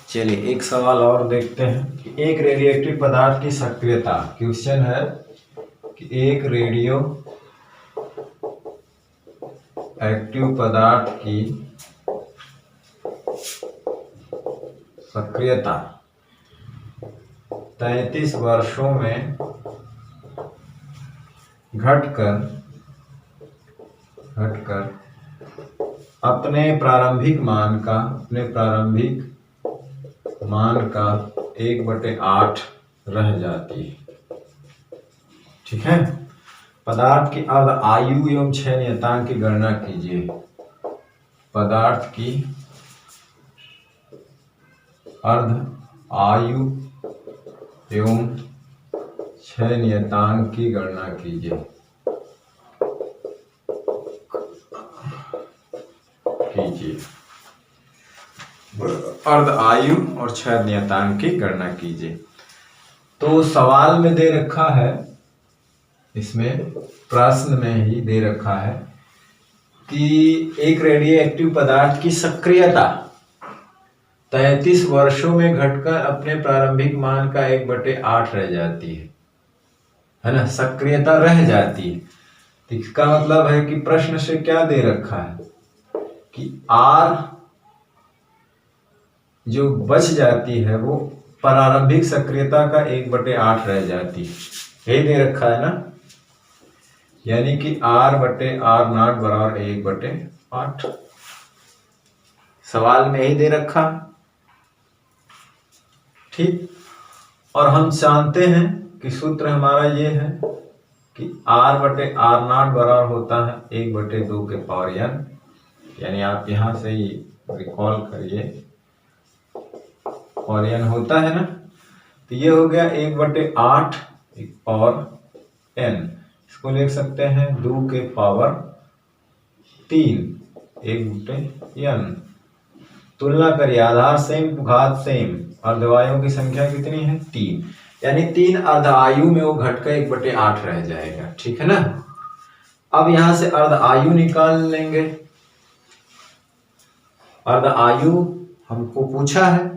चलिए एक सवाल और देखते हैं कि एक रेडियोएक्टिव पदार्थ की सक्रियता, क्वेश्चन है कि एक रेडियो एक्टिव पदार्थ की सक्रियता 33 वर्षों में घटकर अपने प्रारंभिक मान का 1/8 रह जाती है, ठीक है। पदार्थ की अर्ध आयु एवं क्षय नियतांक की गणना कीजिए। पदार्थ की अर्ध आयु एवं 6 नियतांक की गणना कीजिए। अर्ध आयु और 6 नियतांक की गणना कीजिए। तो सवाल में दे रखा है, इसमें प्रश्न में ही दे रखा है कि एक रेडियो एक्टिव पदार्थ की सक्रियता 33 वर्षों में घटकर अपने प्रारंभिक मान का 1/8 रह जाती है ना, सक्रियता रह जाती है। तो इसका मतलब है कि प्रश्न से क्या दे रखा है कि R जो बच जाती है वो प्रारंभिक सक्रियता का 1/8 रह जाती है। यही दे रखा है ना, यानी कि R/R0 बराबर 1/8। सवाल में यही दे रखा, ठीक। और हम जानते हैं कि सूत्र हमारा ये है कि R/R0 बराबर होता है 1/2 के पावर n, यानी आप यहां से ही रिकॉल करिए, और n होता है ना, तो ये हो गया 1/8 पावर n। इसको लिख सकते हैं 2 के पावर 3 1/n। तुलना करिए, आधार सेम घात सेम, अर्धवायुओं की संख्या कितनी है 3, यानी 3 अर्ध आयु में वो घटकर 1/8 रह जाएगा, ठीक है ना। अब यहां से अर्ध आयु निकाल लेंगे। अर्ध आयु हमको पूछा है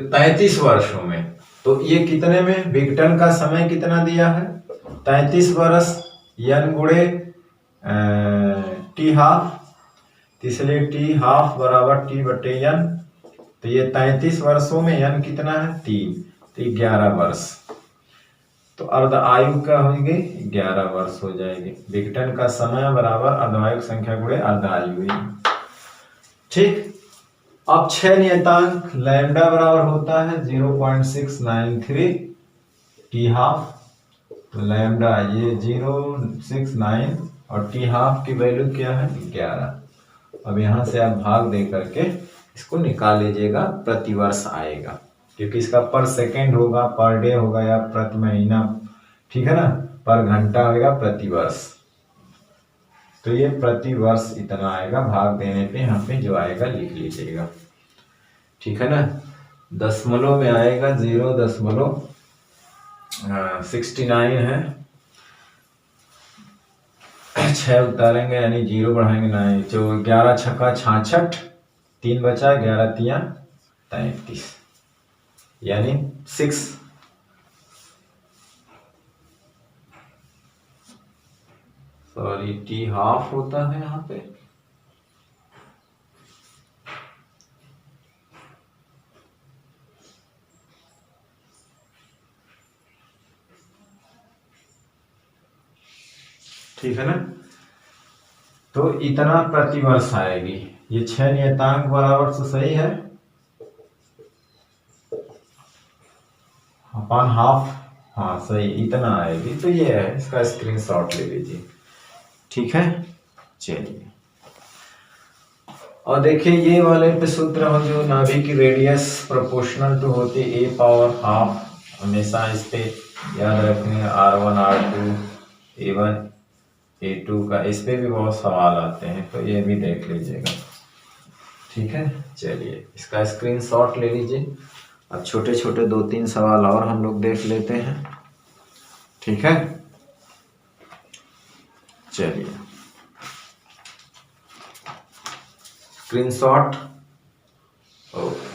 33 वर्षों में, तो ये कितने में, विघटन का समय कितना दिया है 33 वर्ष, n गुणे t हाफ, इसलिए t हाफ बराबर t/n। तो ये 33 वर्षों में n कितना है 3, तो 11 वर्ष। तो अर्ध आयु क्या होगी 11 वर्ष हो जाएगी। विघटन का समय बराबर अर्धवायु संख्या गुणे अर्ध आयु, ठीक। अब 6 नियतांक लैम्डा बराबर होता है 0.693 टी हाफ, तो लैम्डा ये 069 और टी हाफ की वैल्यू क्या है 11। अब यहां से आप भाग दे करके इसको निकाल लीजिएगा, प्रतिवर्ष आएगा, क्योंकि इसका पर सेकेंड होगा, पर डे होगा या प्रति महीना, ठीक है ना, पर घंटा होगा प्रतिवर्ष। तो ये प्रतिवर्ष इतना आएगा, भाग देने पे यहाँ पे जो आएगा लिख लीजिएगा, ठीक है ना। दशमलव में आएगा 0.69 है, 6 उतारेंगे यानी 0 बढ़ाएंगे 9, जो 11 छक्का 66, 3 बचा, 11 तिया 33, यानी 6। सॉरी टी हाफ होता है यहाँ पे, ठीक है ना। तो इतना प्रतिवर्ष आएगी। ये 6 नियतांक बराबर से सही है, अपन हाफ, हाँ सही, इतना आएगी। तो ये है, इसका स्क्रीनशॉट ले लीजिए, ठीक है। चलिए, और देखिए ये वाले पे सूत्र हो, जो नाभि की रेडियस प्रोपोर्शनल टू होती है a पावर हाफ, हमेशा इस पे याद रखेंगे, r1 r2 a1 a2 का, इस पे भी बहुत सवाल आते हैं, तो ये भी देख लीजिएगा, ठीक है। चलिए, इसका स्क्रीनशॉट ले लीजिए। अब छोटे छोटे 2-3 सवाल और हम लोग देख लेते हैं, ठीक है। चलिए, स्क्रीनशॉट, ओके।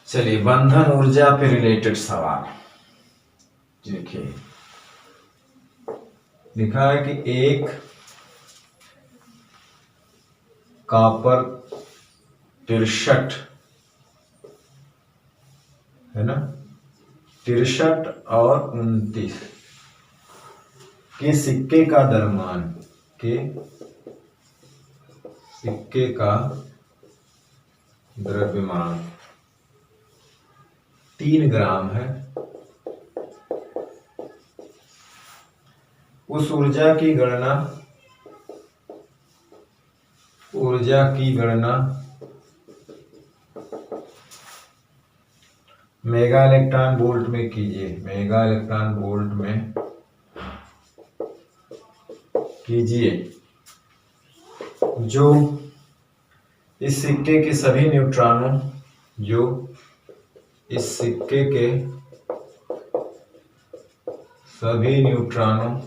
चलिए, बंधन ऊर्जा पे रिलेटेड सवाल देखिए, लिखा है कि एक कॉपर 63 है ना, 63 और 29 के सिक्के का द्रव्यमान, के सिक्के का द्रव्यमान 3 ग्राम है। उस ऊर्जा की गणना मेगा इलेक्ट्रॉन वोल्ट में कीजिए, मेगा इलेक्ट्रॉन वोल्ट में कीजिए, जो इस सिक्के के सभी न्यूट्रॉनों, जो इस सिक्के के सभी न्यूट्रॉनों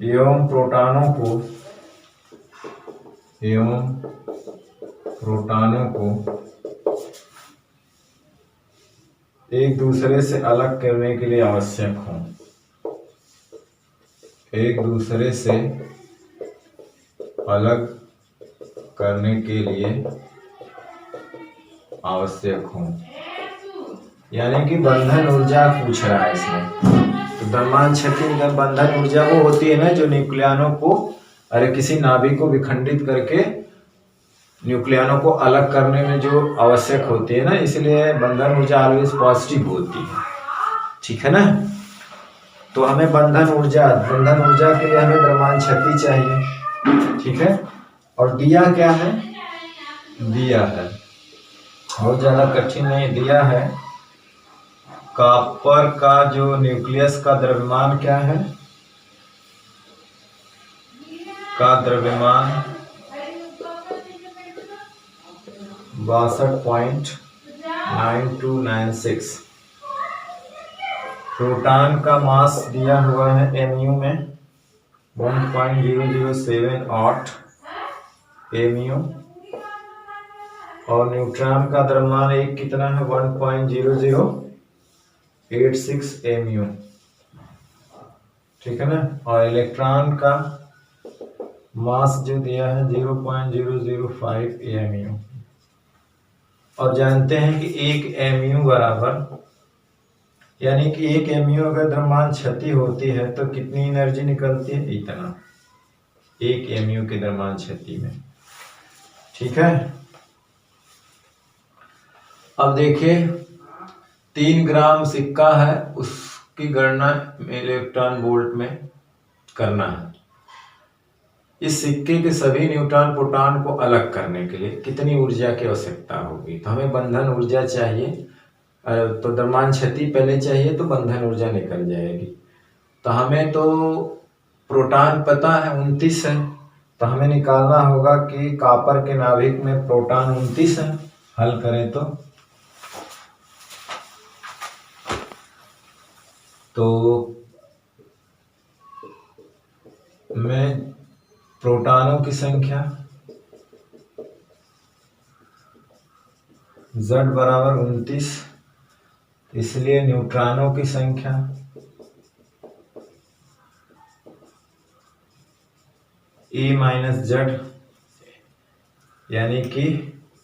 एवं प्रोटॉनों को एक दूसरे से अलग करने के लिए आवश्यक हों, एक दूसरे से अलग करने के लिए आवश्यक हों, यानी कि बंधन ऊर्जा पूछ रहा है इसमें। तो द्रव्यमान क्षति बंधन ऊर्जा वो होती है ना, जो न्यूक्लियनों को, अरे किसी नाभिक को विखंडित करके न्यूक्लियनों को अलग करने में जो आवश्यक होती है ना, इसलिए बंधन ऊर्जा ऑलवेज पॉजिटिव होती है, ठीक है ना। तो हमें बंधन ऊर्जा के लिए हमें द्रव्यमान क्षति चाहिए, ठीक है। और दिया क्या है, दिया है बहुत ज्यादा कठिन नहीं, दिया है कॉपर का जो न्यूक्लियस का द्रव्यमान क्या है, का द्रव्यमान 62.9296। प्रोटॉन का मास दिया हुआ है mu में 1.0078 mu, और न्यूट्रॉन का द्रव्यमान एक कितना है 1.0086 mu, ठीक है ना। और इलेक्ट्रॉन का मास जो दिया है 0.005 mu, और जानते हैं कि 1 mu बराबर, यानी कि 1 mu अगर द्रव्यमान क्षति होती है तो कितनी एनर्जी निकलती है, इतना 1 mu के द्रव्यमान क्षति में, ठीक है। अब देखिए 3 ग्राम सिक्का है, उसकी गणना इलेक्ट्रॉन वोल्ट में करना है। इस सिक्के के सभी न्यूट्रॉन प्रोटॉन को अलग करने के लिए कितनी ऊर्जा की आवश्यकता होगी, तो हमें बंधन ऊर्जा चाहिए, तो द्रव्यमान क्षति पहले चाहिए तो बंधन ऊर्जा निकल जाएगी। तो हमें तो प्रोटॉन पता है 29 है, तो हमें निकालना होगा कि कॉपर के नाभिक में प्रोटॉन 29 है। हल करें तो मैं प्रोटॉनों की संख्या Z बराबर 29, इसलिए न्यूट्रॉनों की संख्या E माइनस Z, यानी कि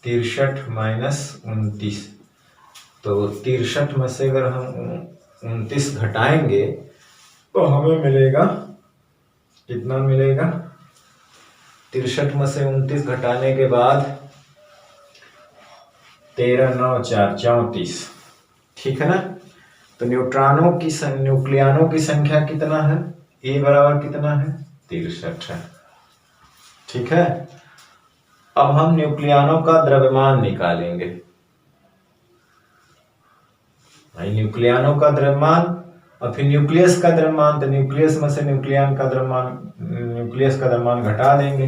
63 माइनस 29। तो 63 में से अगर हम 29 घटाएंगे तो हमें मिलेगा, कितना मिलेगा, 63 में से 29 घटाने के बाद 13 9 4 34, ठीक है ना। तो न्यूक्लियनों की संख्या कितना है, ए बराबर कितना है 63 है, ठीक है। अब हम न्यूक्लियनों का द्रव्यमान निकालेंगे, भाई न्यूक्लियनों का द्रव्यमान और फिर न्यूक्लियस का द्रव्यमान, तो न्यूक्लियस में से न्यूक्लियस का द्रव्यमान घटा देंगे,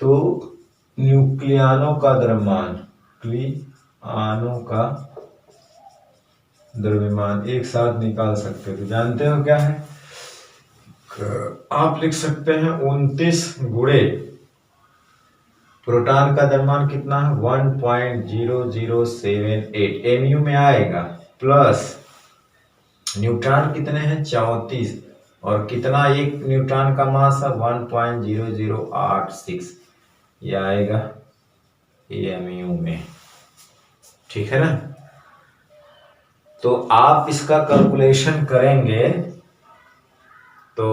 तो न्यूक्लियनों का द्रव्यमान एक साथ निकाल सकते हो, तो जानते हो क्या है, आप लिख सकते हैं 29 गुणे प्रोटॉन का द्रव्यमान कितना है 1.0078 mu में आएगा, प्लस न्यूट्रॉन कितने हैं 34, और कितना एक न्यूट्रॉन का मास है 1.0086, यह आएगा mu में, ठीक है ना। तो आप इसका कैलकुलेशन करेंगे तो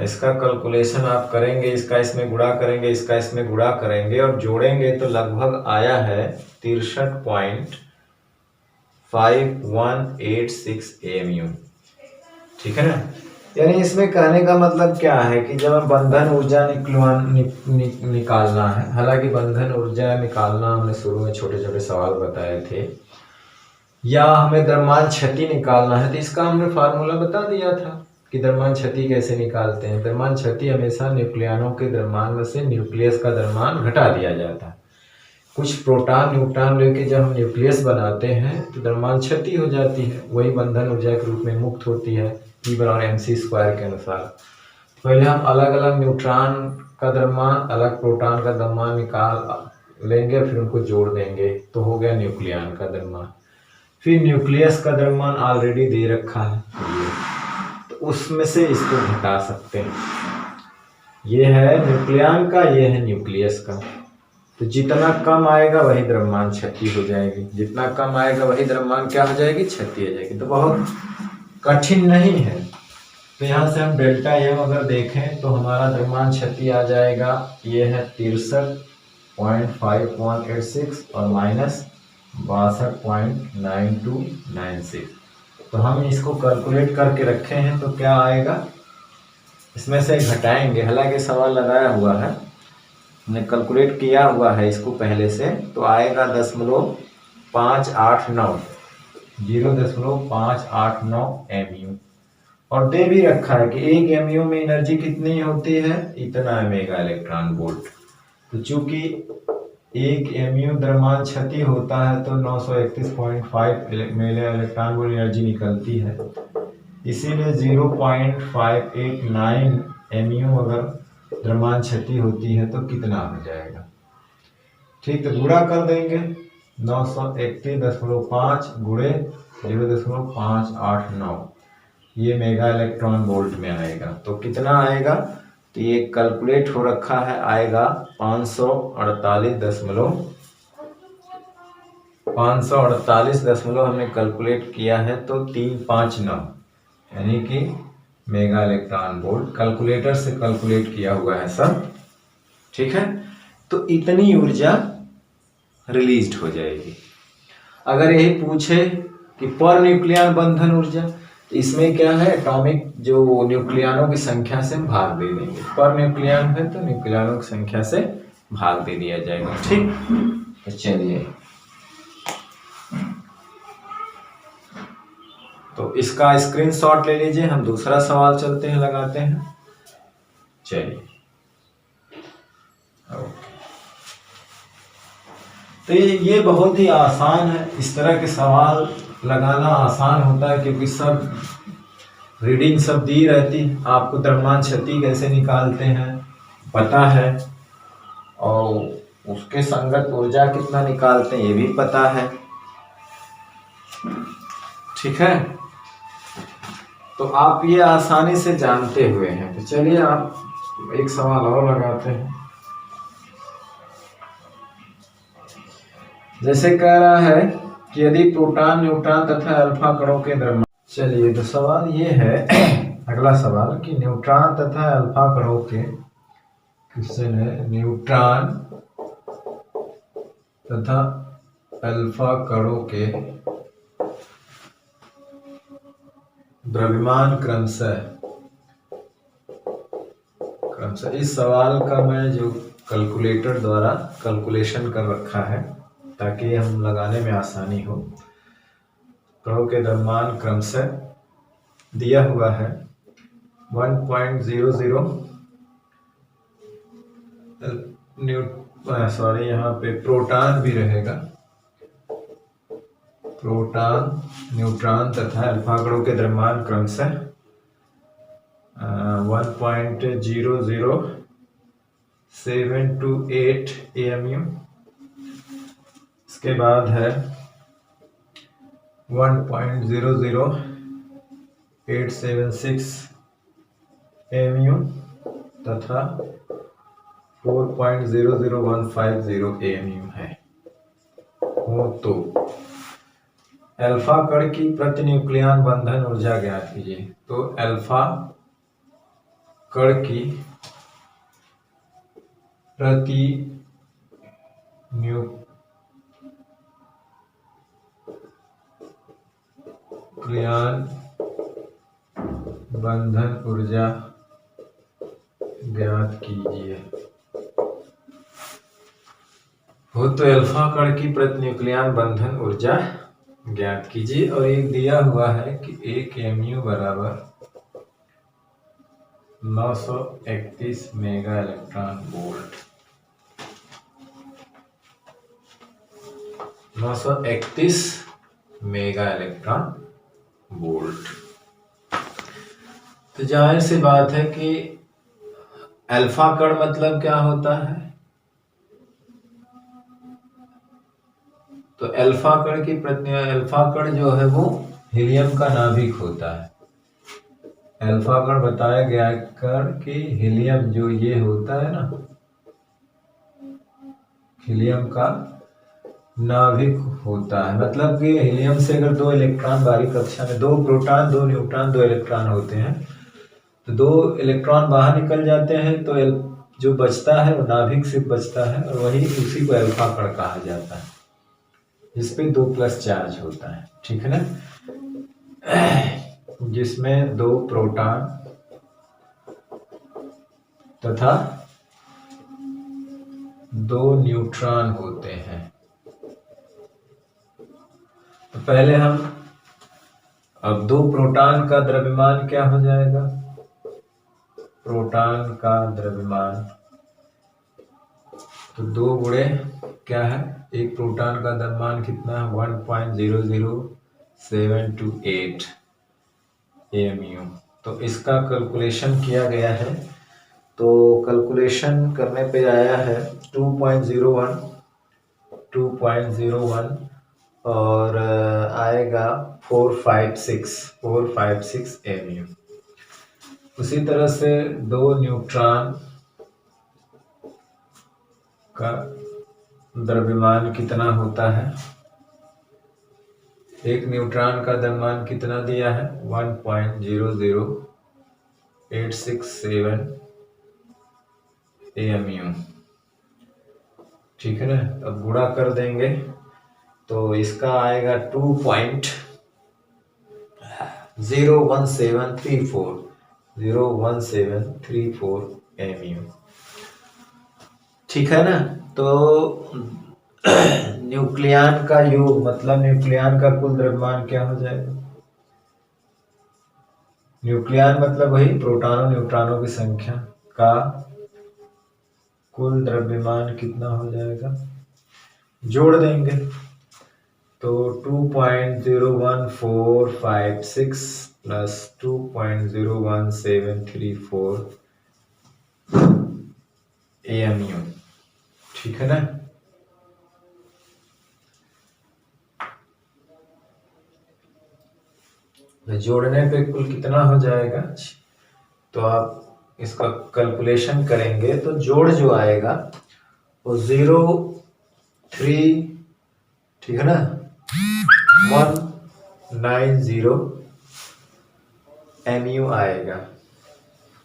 इसका कैलकुलेशन आप करेंगे, इसका इसमें गुणा करेंगे, इसका इसमें गुणा करेंगे और जोड़ेंगे तो लगभग आया है 63.5186 AMU। ठीक है ना। यानी इसमें कहने का मतलब क्या है कि जब हम बंधन ऊर्जा निकालना है, हालांकि बंधन ऊर्जा निकालना हमने शुरू में छोटे छोटे सवाल बताए थे, या हमें द्रव्यमान क्षति निकालना है तो इसका हमने फार्मूला बता दिया था कि द्रव्यमान क्षति कैसे निकालते हैं। द्रव्यमान क्षति हमेशा न्यूक्लियनों के द्रव्यमान में से न्यूक्लियस का द्रव्यमान घटा दिया जाता है। कुछ प्रोटॉन न्यूट्रॉन लेके जब हम न्यूक्लियस बनाते हैं तो द्रव्यमान क्षति हो जाती है, वही बंधन ऊर्जा के रूप में मुक्त होती है E=mc² के अनुसार। पहले हम अलग अलग न्यूट्रॉन का द्रव्यमान, अलग प्रोटॉन का द्रव्यमान निकाल लेंगे, फिर उनको जोड़ देंगे तो हो गया न्यूक्लियन का द्रव्यमान। फिर न्यूक्लियस का द्रव्यमान ऑलरेडी दे रखा है तो उसमें से इसको घटा सकते हैं। ये है न्यूक्लियन का, ये है न्यूक्लियस का। तो जितना कम आएगा वही द्रव्यमान क्षति हो जाएगी, जितना कम आएगा वही द्रव्यमान क्या हो जाएगी, क्षति हो जाएगी। तो बहुत कठिन नहीं है। तो यहाँ से हम डेल्टा एम अगर देखें तो हमारा द्रव्यमान क्षति आ जाएगा, ये है 63.5186 और माइनस 62.9296। तो हम इसको कैलकुलेट करके रखे हैं तो क्या आएगा, इसमें से घटाएंगे, हालांकि सवाल लगाया हुआ है, हमने कैलकुलेट किया हुआ है इसको पहले से, तो आएगा 0.589 MU। और दे भी रखा है कि 1 MU में एनर्जी कितनी होती है, इतना मेगा इलेक्ट्रॉन वोल्ट। तो चूंकि 1 MU द्रव्यमान क्षति होता है तो 931.5 मेगा इलेक्ट्रॉन वोल्ट एनर्जी निकलती है, इसीलिए 0.589 MU अगर द्रव्यमान क्षति होती है तो कितना हो जाएगा। ठीक, तो गुणा कर देंगे, 931.5 गुणे 0.589, ये मेगा इलेक्ट्रॉन वोल्ट में आएगा। तो कितना आएगा, तो ये कैलकुलेट हो रखा है, आएगा 548 हमने कैलकुलेट किया है तो 359 यानी कि मेगा इलेक्ट्रॉन वोल्ट कैलकुलेटर से कैलकुलेट किया हुआ है सब। ठीक है, तो इतनी ऊर्जा रिलीज हो जाएगी। अगर यही पूछे कि पर न्यूक्लियन बंधन ऊर्जा, तो इसमें क्या है, एटॉमिक जो न्यूक्लियनों की संख्या से भाग दे देंगे। पर न्यूक्लियन है तो न्यूक्लियनों की संख्या से भाग दे दिया जाएगा। ठीक, तो चलिए, तो इसका स्क्रीनशॉट ले लीजिए, हम दूसरा सवाल चलते हैं, लगाते हैं। चलिए, ओके। तो ये बहुत ही आसान है, इस तरह के सवाल लगाना आसान होता है क्योंकि सब रीडिंग सब दी रहती है, आपको द्रव्यमान क्षति कैसे निकालते हैं पता है, और उसके संगत ऊर्जा कितना निकालते हैं ये भी पता है। ठीक है, तो आप ये आसानी से जानते हुए हैं। तो चलिए आप एक सवाल और लगाते हैं। जैसे कह रहा है कि यदि प्रोटॉन, न्यूट्रॉन तथा अल्फा कणों के द्रव्यमान, चलिए तो सवाल ये है अगला सवाल कि न्यूट्रॉन तथा अल्फा कणों के, क्वेश्चन है न्यूट्रॉन तथा अल्फा कणों के द्रव्यमान क्रमशः, इस सवाल का मैं जो कैलकुलेटर द्वारा कैलकुलेशन कर रखा है ताकि हम लगाने में आसानी हो। कणों के द्रव्यमान क्रमशः दिया हुआ है 1.00 यहाँ पे प्रोटॉन भी रहेगा, प्रोटॉन, न्यूट्रॉन तथा अल्फा कणों के द्रव्यमान क्रमशः 1.00728 AMU। इसके बाद है 1.00876 AMU तथा 4.00150 AMU है। हो तो अल्फा कण की प्रति न्यूक्लियन बंधन ऊर्जा ज्ञात कीजिए। तो अल्फा कण की प्रति न्यूक्लियन बंधन ऊर्जा ज्ञात कीजिए। हो तो अल्फा कण की प्रति न्यूक्लियन बंधन ऊर्जा ज्ञात कीजिए। और एक दिया हुआ है कि 1 mu बराबर 931 mega electron volt. 931 mega electron volt. तो जाहिर सी बात है कि अल्फा कण मतलब क्या होता है? तो अल्फा कण की प्रति अल्फा कण जो है वो हीलियम का नाभिक होता है। अल्फा कण बताया गया है कण कि हीलियम जो ये होता है ना, हीलियम का नाभिक होता है। मतलब कि हीलियम से अगर 2 इलेक्ट्रॉन बाहरी कक्षा में, 2 प्रोटॉन 2 न्यूट्रॉन 2 इलेक्ट्रॉन होते हैं, तो 2 इलेक्ट्रॉन बाहर निकल जाते हैं तो जो बचता है वो नाभिक से बचता है, और वही उसी को अल्फा कण कहा जाता है, जिसपे 2+ चार्ज होता है। ठीक है ना? जिसमें 2 प्रोटॉन तथा 2 न्यूट्रॉन होते हैं। तो पहले हम अब 2 प्रोटॉन का द्रव्यमान क्या हो जाएगा? प्रोटॉन का द्रव्यमान तो 2 गुणे क्या है? एक प्रोटॉन का द्रव्यमान कितना है? 1.00728 AMU। तो इसका कैलकुलेशन किया गया है। तो कैलकुलेशन करने पे आया है 2.01 और आएगा 456 AMU। उसी तरह से 2 न्यूट्रॉन का द्रव्यमान कितना होता है? एक न्यूट्रॉन का द्रव्यमान कितना दिया है? 1.00867 AMU। ठीक है ना? अब गुणा कर देंगे तो इसका आएगा 2.01734 AMU। ठीक है ना? तो न्यूक्लियन का योग मतलब न्यूक्लियन का कुल द्रव्यमान क्या हो जाएगा? न्यूक्लियन मतलब वही प्रोटॉनों न्यूट्रॉनों की संख्या का कुल द्रव्यमान कितना हो जाएगा? जोड़ देंगे तो 2.01456 प्लस 2.01734 AMU। ठीक है ना? जोड़ने पे कुल कितना हो जाएगा? तो आप इसका कैलकुलेशन करेंगे तो जोड़ जो आएगा वो 0.3, ठीक है ना, 190 MU आएगा।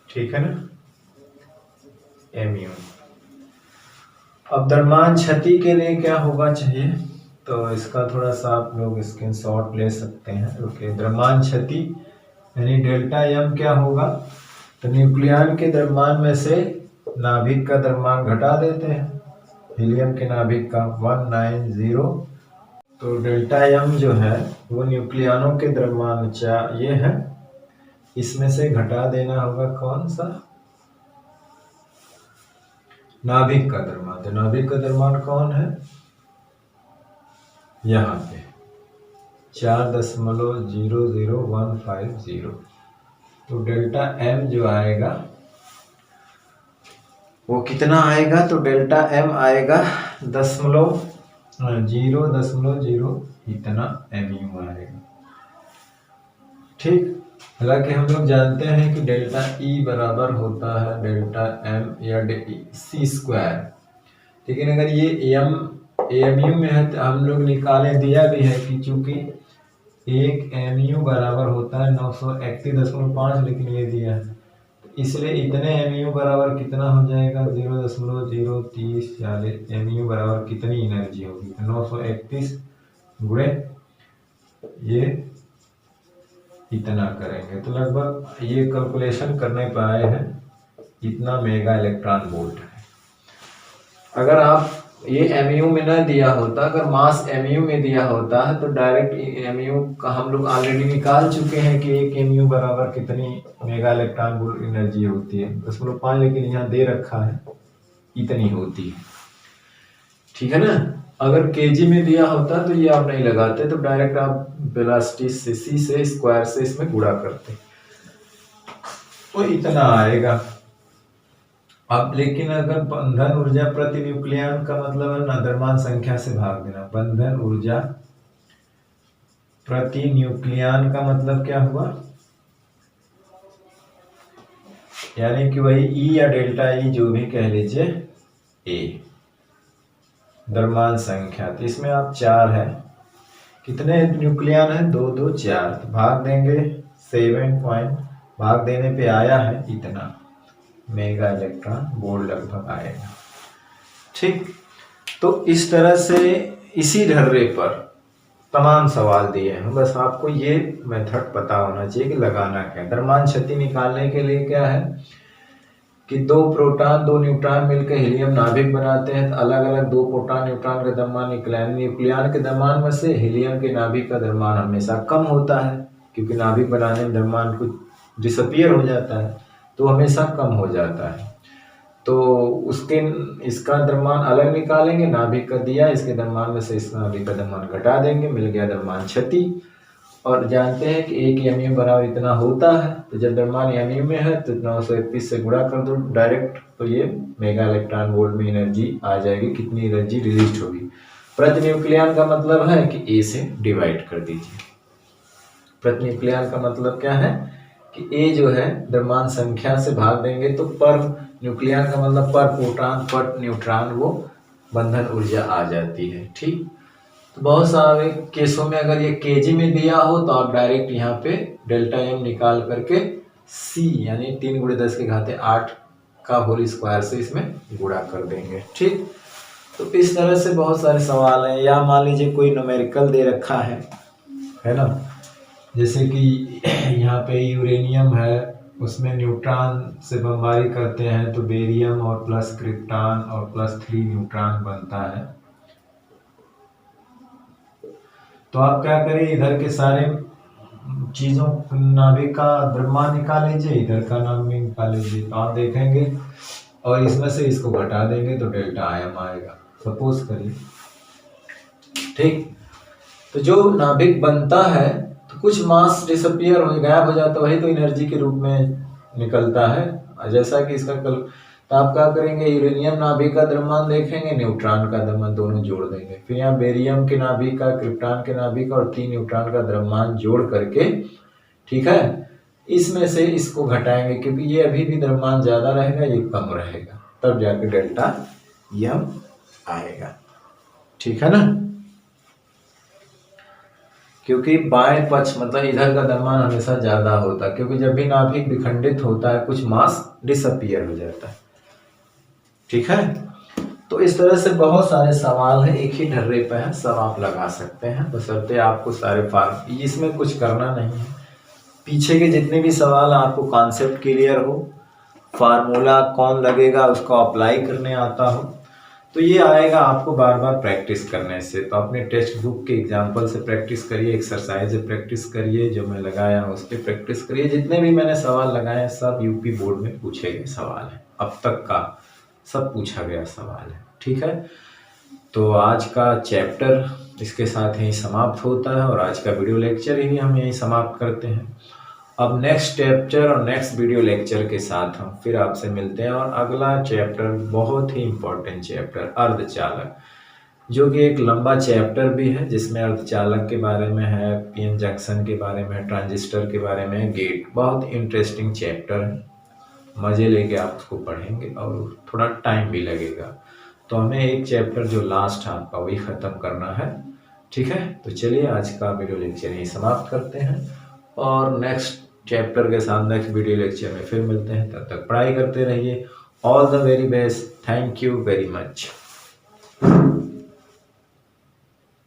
ठीक है ना? MU। अब द्रव्यमान क्षति के लिए क्या होगा चाहिए? तो इसका थोड़ा सा आप लोग स्क्रीनशॉट ले सकते हैं। ओके, द्रव्यमान क्षति यानी डेल्टा M क्या होगा? तो न्यूक्लियन के द्रव्यमान में से नाभिक का द्रव्यमान घटा देते हैं, हीलियम के नाभिक का 190। तो डेल्टा M जो है वो न्यूक्लियनों के द्रव्यमान ये है, इसमें से घटा देना होगा कौन सा? नाभिक का द्रव्यमान। तो नाभिक का द्रव्यमान कौन है? यहाँ पे 4.00150। तो डेल्टा M जो आएगा वो कितना आएगा? तो डेल्टा M आएगा 0.0 इतना MU आएगा। ठीक। हालांकि हम लोग जानते हैं कि डेल्टा E बराबर होता है डेल्टा M या C²। लेकिन अगर ये M एमयू में है तो हम लोग निकाले, दिया भी है कि चूंकि एक एमयू बराबर होता है 931.5, लेकिन ये दिया है इसलिए इतने एमयू बराबर कितना हो जाएगा 0.03040 एमयू बराबर कितनी एनर्जी होगी, 931 गुणे ये इतना करेंगे तो लगभग ये कैलकुलेशन करने पर आए हैं इतना मेगा इलेक्ट्रॉन वोल्ट है। अगर आप ये एमयू में ना दिया होता, अगर मास एमयू में दिया होता है तो डायरेक्ट एमयू का हम लोग ऑलरेडी निकाल चुके हैं कि एक एमयू बराबर कितनी मेगा इलेक्ट्रॉन वोल्ट एनर्जी होती है 0.5, लेकिन यहाँ दे रखा है इतनी होती है, ठीक है ना। अगर केजी में दिया होता तो ये आप नहीं लगाते, तो डायरेक्ट आप वेलोसिटी से सी से स्क्वायर से इसमें गुणा करते तो इतना आएगा। अब लेकिन अगर बंधन ऊर्जा प्रति न्यूक्लियन का मतलब है ना द्रव्यमान संख्या से भाग देना, बंधन ऊर्जा प्रति न्यूक्लियन का मतलब क्या हुआ, यानी कि वही ई या डेल्टा ई जो भी कह लीजिए ए द्रव्यमान संख्या। तो इसमें आप 4 है, कितने न्यूक्लियन है 2 2 4, तो भाग देंगे 7 पॉइंट, भाग देने पे आया है इतना मेगा इलेक्ट्रॉन वोल्ट लगभग आएगा, ठीक। तो इस तरह से इसी ढर्रे पर तमाम सवाल दिए हैं, बस आपको ये मेथड पता होना चाहिए कि लगाना क्या। द्रव्यमान क्षति निकालने के लिए क्या है कि 2 प्रोटॉन 2 न्यूट्रॉन मिलकर हीलियम नाभिक बनाते हैं, तो अलग अलग 2 प्रोटॉन न्यूट्रॉन का द्रव्यमान न्यूक्लियन के द्रव्यमान में से हीलियम के नाभिक का द्रव्यमान हमेशा कम होता है, क्योंकि नाभिक बनाने में द्रव्यमान कुछ डिसअपियर हो जाता है तो हमेशा कम हो जाता है। तो उसके इसका द्रव्यमान अलग निकालेंगे, नाभिक का दिया, इसके द्रव्यमान में से इस नाभिक का द्रव्यमान घटा देंगे, मिल गया द्रव्यमान क्षति। और जानते हैं कि एक एमयू बराबर इतना होता है, तो जब द्रव्यमान एमयू में है तो 931 से गुणा कर दो डायरेक्ट, तो ये मेगा इलेक्ट्रॉन वोल्ट में एनर्जी आ जाएगी, कितनी एनर्जी रिलीज होगी। प्रति न्यूक्लियन का मतलब है कि ए से डिवाइड कर दीजिए। प्रति न्यूक्लियन का मतलब क्या है कि ए जो है द्रव्यमान संख्या से भाग देंगे, तो पर न्यूक्लियन का मतलब पर प्रोटॉन पर न्यूट्रॉन वो बंधन ऊर्जा आ जाती है, ठीक। तो बहुत सारे केसों में अगर ये केजी में दिया हो तो आप डायरेक्ट यहाँ पे डेल्टा एम निकाल करके सी यानी 3 × 10⁸ का होल स्क्वायर से इसमें गुणा कर देंगे, ठीक। तो इस तरह से बहुत सारे सवाल हैं। या मान लीजिए कोई न्यूमेरिकल दे रखा है ना, जैसे कि यहाँ पे यूरेनियम है, उसमें न्यूट्रॉन से बमबारी करते हैं तो बेरियम और प्लस क्रिप्टॉन और +3 न्यूट्रॉन बनता है। तो आप क्या करें, इधर के सारे चीज़ों नाभिक का द्रव्यमान निकाल लीजिए, इधर का नाभिक निकाल लीजिए, तो आप देखेंगे और इसमें से इसको घटा देंगे तो डेल्टा आयम आएगा, सपोज करिए, ठीक। तो जो नाभिक बनता है तो कुछ मास डिसअपियर हो गायब हो जाता है, वही तो एनर्जी के रूप में निकलता है। जैसा कि इसका तो आप क्या करेंगे, यूरेनियम नाभिक का द्रव्यमान देखेंगे, न्यूट्रॉन का द्रव्यमान दोनों जोड़ देंगे, फिर यहाँ बेरियम के नाभिक का, क्रिप्टॉन के नाभिक का और 3 न्यूट्रॉन का द्रव्यमान जोड़ करके, ठीक है, इसमें से इसको घटाएंगे, क्योंकि ये अभी भी द्रव्यमान ज्यादा रहेगा, ये कम रहेगा, तब जाके डेल्टा एम आएगा, ठीक है ना। क्योंकि बाएं पक्ष मतलब इधर का द्रव्यमान हमेशा ज्यादा होता है, क्योंकि जब भी नाभिक विखंडित होता है कुछ मास डिसअपियर हो जाता है, ठीक है। तो इस तरह से बहुत सारे सवाल हैं, एक ही ढर्रे पे है, सब आप लगा सकते हैं, बशर्ते आपको सारे फार्म, इसमें कुछ करना नहीं है। पीछे के जितने भी सवाल आपको कॉन्सेप्ट क्लियर हो, फार्मूला कौन लगेगा उसको अप्लाई करने आता हो, तो ये आएगा आपको बार बार प्रैक्टिस करने से। तो अपने टेक्स्ट बुक के एग्जाम्पल से प्रैक्टिस करिए, एक्सरसाइज से प्रैक्टिस करिए, जो मैं लगाया हूँ उस पर प्रैक्टिस करिए। जितने भी मैंने सवाल लगाए हैं सब यूपी बोर्ड में पूछे गए सवाल हैं, अब तक का सब पूछा गया सवाल है, ठीक है। तो आज का चैप्टर इसके साथ ही समाप्त होता है और आज का वीडियो लेक्चर ही हम यहीं समाप्त करते हैं। अब नेक्स्ट चैप्टर और नेक्स्ट वीडियो लेक्चर के साथ हम फिर आपसे मिलते हैं, और अगला चैप्टर बहुत ही इम्पोर्टेंट चैप्टर अर्धचालक, जो कि एक लंबा चैप्टर भी है, जिसमें अर्धचालक के बारे में है, पीएन जंक्शन के बारे में, ट्रांजिस्टर के बारे में, गेट, बहुत इंटरेस्टिंग चैप्टर है। मज़े लेके आप उसको पढ़ेंगे और थोड़ा टाइम भी लगेगा। तो हमें एक चैप्टर जो लास्ट है आपका वही ख़त्म करना है। ठीक है, तो चलिए आज का वीडियो लेक्चर यहीं समाप्त करते हैं और नेक्स्ट चैप्टर के साथ नेक्स्ट वीडियो लेक्चर में फिर मिलते हैं। तब तक पढ़ाई करते रहिए। All the very best. Thank you very much.